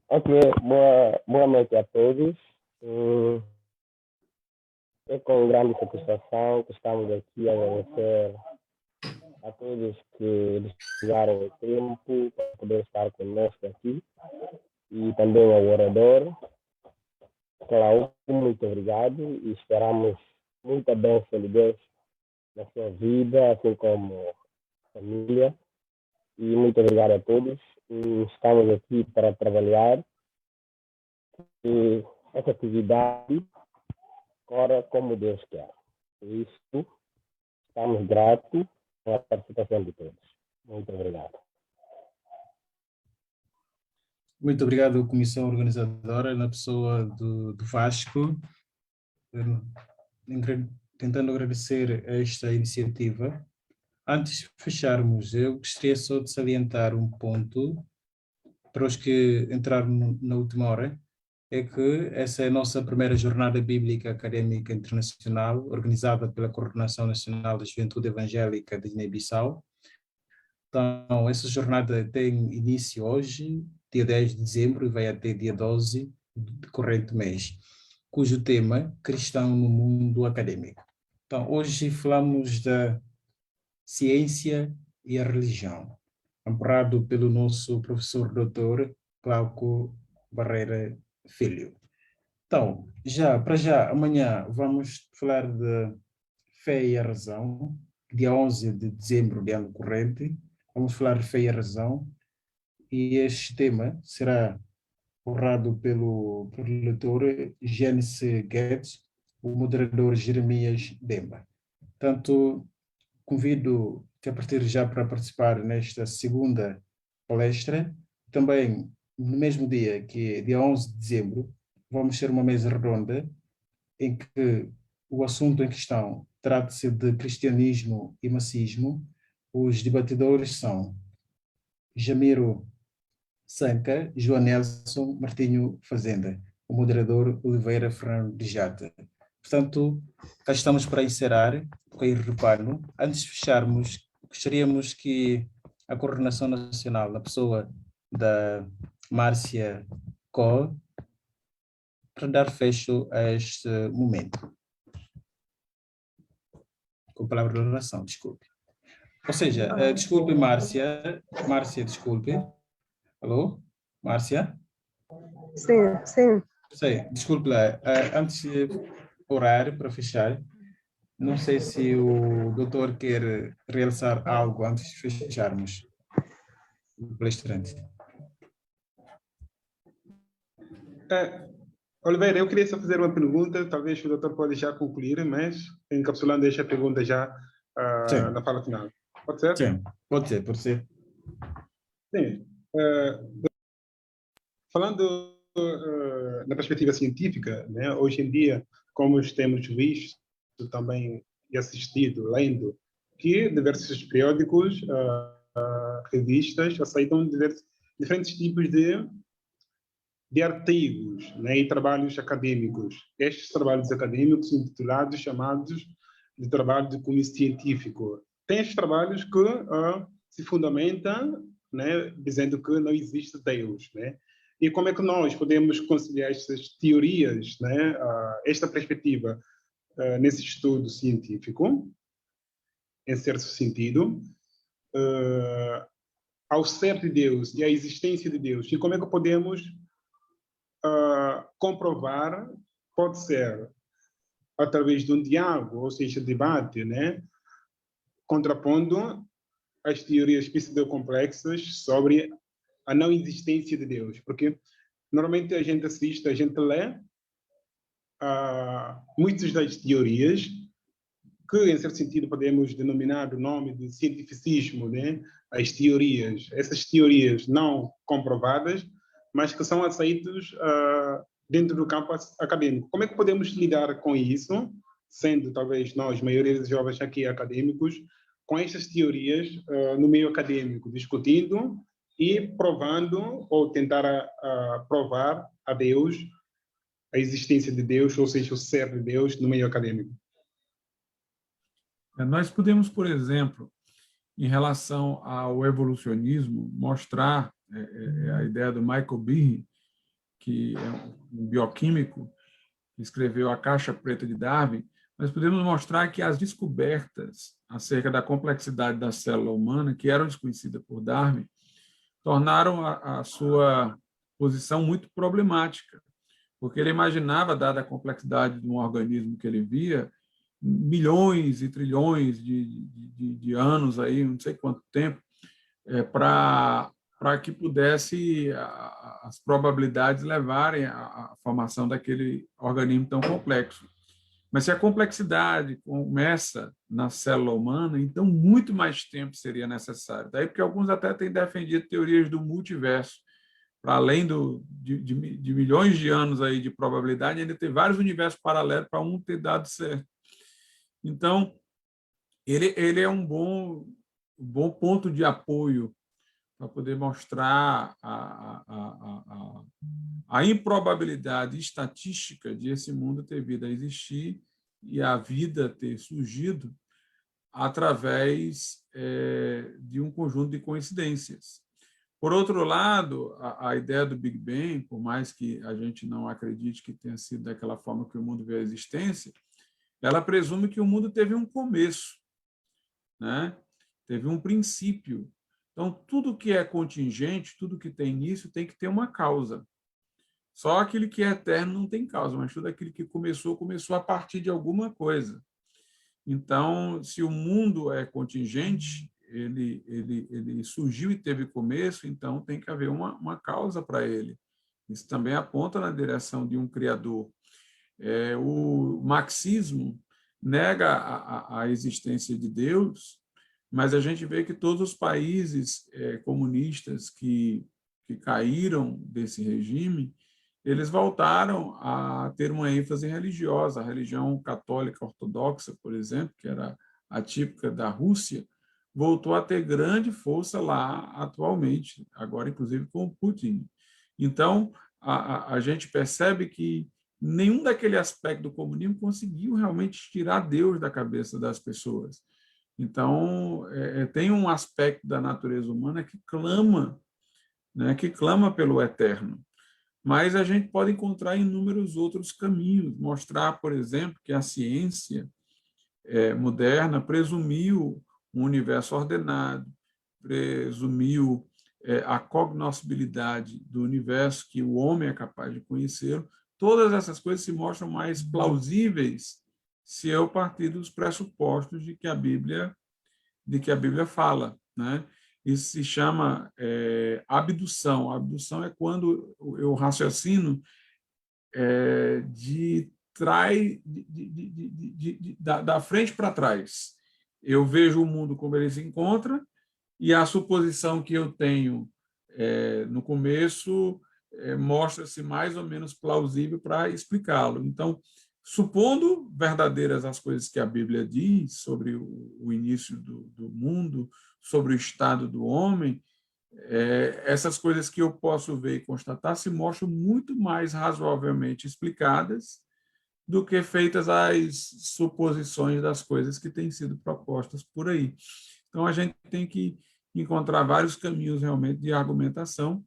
Ok, boa noite a todos. É com grande satisfação que estamos aqui a agradecer a todos que tiraram o tempo para poder estar conosco aqui, e também ao orador. Cláudio, muito obrigado, e esperamos muita bênção de Deus na sua vida, assim como família. E muito obrigado a todos. E estamos aqui para trabalhar e essa atividade corra como Deus quer. Por isso, estamos gratos pela participação de todos. Muito obrigado. Muito obrigado, comissão organizadora, na pessoa do Vasco. tentando agradecer esta iniciativa. Antes de fecharmos, eu gostaria só de salientar um ponto para os que entraram na última hora, é que essa é a nossa primeira jornada bíblica académica internacional, organizada pela Coordenação Nacional da Juventude Evangélica de Guiné-Bissau. Então, essa jornada tem início hoje, dia 10 de dezembro, e vai até dia 12 do corrente mês, cujo tema, Cristão no Mundo Acadêmico. Então, hoje falamos da ciência e a religião, amparado pelo nosso professor doutor Glauco Barreira Filho. Então, para já, amanhã vamos falar de fé e a razão, dia 11 de dezembro do ano corrente, vamos falar de fé e a razão, e este tema será honrado pelo leitor Gênesis Guedes, o moderador Jeremias Demba. Portanto, convido que a partir de já para participar nesta segunda palestra. Também, no mesmo dia, que é dia 11 de dezembro, vamos ter uma mesa redonda em que o assunto em questão trata-se de cristianismo e marxismo. Os debatedores são Jamiro Sanca, João Nelson Martinho Fazenda, o moderador Oliveira Fernando de Jata. Portanto, cá estamos para encerrar, cair de pano. Antes de fecharmos, gostaríamos que a Coordenação Nacional, na pessoa da Márcia Có, para dar fecho a este momento. Com a palavra de oração, desculpe. Ou seja, desculpe, Márcia. Márcia, desculpe. Alô? Márcia? Sim, sim. Sei, desculpe lá. Antes de orar para fechar, não sei se o doutor quer realçar algo antes de fecharmos o palestrante. Oliveira, eu queria só fazer uma pergunta, talvez o doutor pode já concluir, mas encapsulando esta pergunta já na fala final. Pode ser? Sim, pode ser, pode ser. Sim. Falando na perspectiva científica, né, hoje em dia, como temos visto também e assistido, lendo, que diversos periódicos, revistas, aceitam diferentes tipos de artigos, né, e trabalhos acadêmicos. Estes trabalhos acadêmicos são intitulados, chamados de trabalho de cunho científico. Tem estes trabalhos que se fundamentam, né, dizendo que não existe Deus, né? E como é que nós podemos conciliar estas teorias, né, esta perspectiva nesse estudo científico, em certo sentido, ao ser de Deus e à existência de Deus? E como é que podemos comprovar? Pode ser através de um diálogo, ou seja, debate, né, contrapondo as teorias pseudocomplexas sobre a não existência de Deus, porque normalmente a gente assiste, a gente lê muitas das teorias que, em certo sentido, podemos denominar o nome de cientificismo, né? As teorias, essas teorias não comprovadas, mas que são aceitas dentro do campo acadêmico. Como é que podemos lidar com isso, sendo talvez nós, maioria dos jovens aqui acadêmicos, com estas teorias no meio acadêmico, discutindo e provando ou tentar provar a Deus, a existência de Deus, ou seja, o ser de Deus no meio acadêmico? Nós podemos, por exemplo, em relação ao evolucionismo, mostrar a ideia do Michael Behe, que é um bioquímico, que escreveu A Caixa Preta de Darwin. Nós podemos mostrar que as descobertas acerca da complexidade da célula humana, que eram desconhecidas por Darwin, tornaram a sua posição muito problemática, porque ele imaginava, dada a complexidade de um organismo que ele via, milhões e trilhões de anos, aí, não sei quanto tempo, para que pudesse as probabilidades levarem à formação daquele organismo tão complexo. Mas se a complexidade começa na célula humana, então muito mais tempo seria necessário. Daí porque alguns até têm defendido teorias do multiverso, para além de milhões de anos aí de probabilidade, ainda tem vários universos paralelos para um ter dado certo. Então, ele é um bom ponto de apoio para poder mostrar a improbabilidade estatística de esse mundo ter vindo a existir e a vida ter surgido através de um conjunto de coincidências. Por outro lado, a ideia do Big Bang, por mais que a gente não acredite que tenha sido daquela forma que o mundo veio à existência, ela presume que o mundo teve um começo, né? Teve um princípio. Então, tudo que é contingente, tudo que tem início, tem que ter uma causa. Só aquilo que é eterno não tem causa, mas tudo aquilo que começou a partir de alguma coisa. Então, se o mundo é contingente, ele surgiu e teve começo, então tem que haver uma causa para ele. Isso também aponta na direção de um criador. O marxismo nega a existência de Deus, mas a gente vê que todos os países comunistas que caíram desse regime, eles voltaram a ter uma ênfase religiosa. A religião católica ortodoxa, por exemplo, que era a típica da Rússia, voltou a ter grande força lá atualmente, agora inclusive com o Putin. Então, a gente percebe que nenhum daquele aspecto do comunismo conseguiu realmente tirar Deus da cabeça das pessoas. Então, tem um aspecto da natureza humana que clama, né, que clama pelo eterno. Mas a gente pode encontrar inúmeros outros caminhos, mostrar, por exemplo, que a ciência moderna presumiu um universo ordenado, presumiu a cognoscibilidade do universo, que o homem é capaz de conhecer. Todas essas coisas se mostram mais plausíveis se eu partir dos pressupostos de que a Bíblia fala, né? Isso se chama abdução. A abdução é quando eu raciocino da frente para trás. Eu vejo o mundo como ele se encontra e a suposição que eu tenho no começo mostra-se mais ou menos plausível para explicá-lo. Então, supondo verdadeiras as coisas que a Bíblia diz sobre o início do mundo, sobre o estado do homem, essas coisas que eu posso ver e constatar se mostram muito mais razoavelmente explicadas do que feitas as suposições das coisas que têm sido propostas por aí. Então, a gente tem que encontrar vários caminhos realmente de argumentação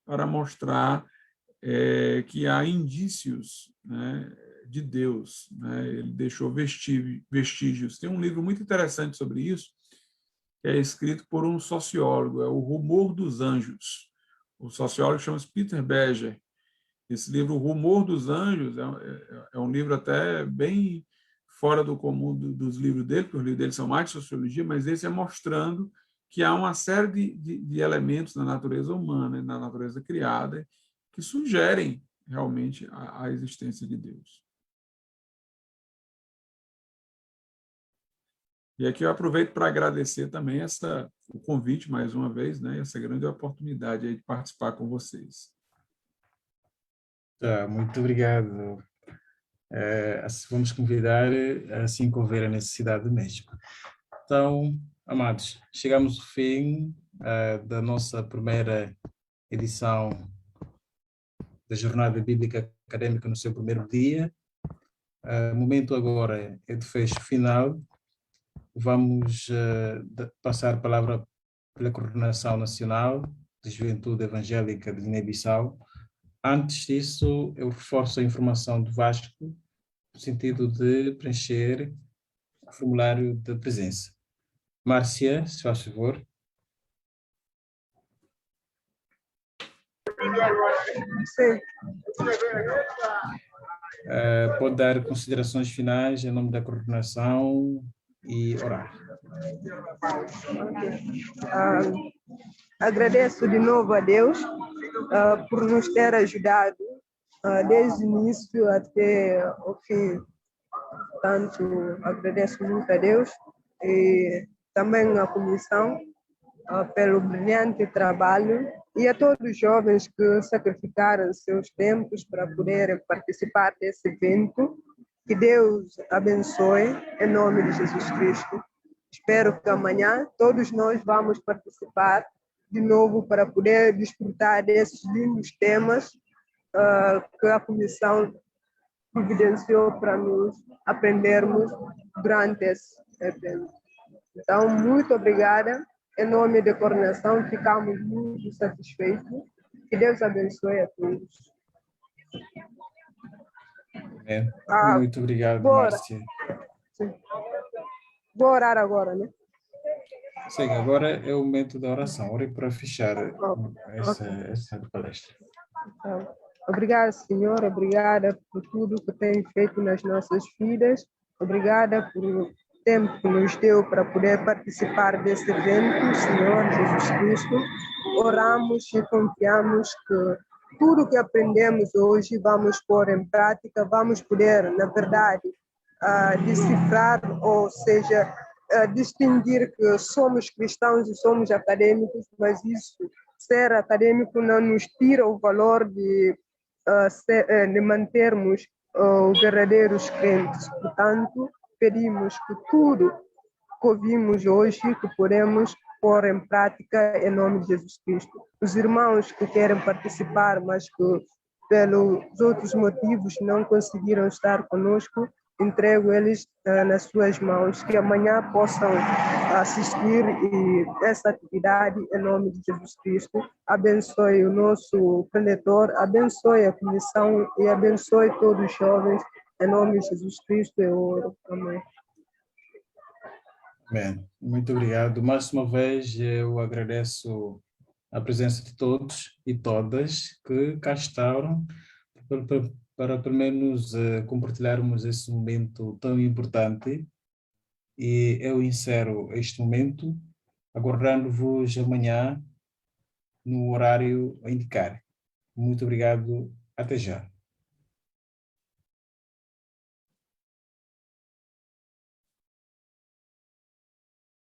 para mostrar que há indícios, né, de Deus, né? Ele deixou vestígios. Tem um livro muito interessante sobre isso, que é escrito por um sociólogo, é O Rumor dos Anjos. O sociólogo chama-se Peter Beger. Esse livro, O Rumor dos Anjos, é um livro até bem fora do comum dos livros dele, porque os livros dele são mais de sociologia, mas esse é mostrando que há uma série de elementos na natureza humana, na natureza criada, que sugerem realmente a existência de Deus. E aqui eu aproveito para agradecer também o convite, mais uma vez, né, essa grande oportunidade aí de participar com vocês. Muito obrigado. Vamos convidar assim que houver a necessidade mesmo. Então, amados, chegamos ao fim da nossa primeira edição da Jornada Bíblica Acadêmica no seu primeiro dia. O momento agora é de fecho final. Vamos passar a palavra pela Coordenação Nacional de Juventude Evangélica de Guiné-Bissau. Antes disso, eu reforço a informação do Vasco, no sentido de preencher o formulário de presença. Márcia, se faz favor. Sim. Pode dar considerações finais em nome da coordenação e orar. Agradeço de novo a Deus por nos ter ajudado desde o início até o fim. Portanto, agradeço muito a Deus e também à comissão pelo brilhante trabalho E a todos os jovens que sacrificaram seus tempos para poderem participar desse evento, que Deus abençoe, em nome de Jesus Cristo. Espero que amanhã todos nós vamos participar de novo para poder desfrutar desses lindos temas que a comissão providenciou para nos aprendermos durante esse evento. Então, muito obrigada. Em nome da coordenação, ficamos muito satisfeitos. Que Deus abençoe a todos. Muito obrigado, bora. Márcia. Sim. Vou orar agora, né? Sim, agora é o momento da oração. Ore para fechar essa palestra. Então, obrigada, Senhor. Obrigada por tudo que tem feito nas nossas vidas. Obrigada por tempo que nos deu para poder participar desse evento, Senhor Jesus Cristo. Oramos e confiamos que tudo que aprendemos hoje vamos pôr em prática, vamos poder, na verdade, decifrar, ou seja, distinguir que somos cristãos e somos acadêmicos, mas isso, ser acadêmico não nos tira o valor de mantermos verdadeiros crentes. Portanto, pedimos que tudo que ouvimos hoje, que podemos pôr em prática em nome de Jesus Cristo. Os irmãos que querem participar, mas que pelos outros motivos não conseguiram estar conosco, entrego eles nas suas mãos, que amanhã possam assistir essa atividade em nome de Jesus Cristo. Abençoe o nosso preletor, abençoe a comissão e abençoe todos os jovens. Em nome de Jesus Cristo eu oro. Amém. Bem, muito obrigado. Mais uma vez eu agradeço a presença de todos e todas que cá estavam para pelo menos compartilharmos esse momento tão importante. E eu encerro este momento aguardando-vos amanhã no horário a indicar. Muito obrigado. Até já.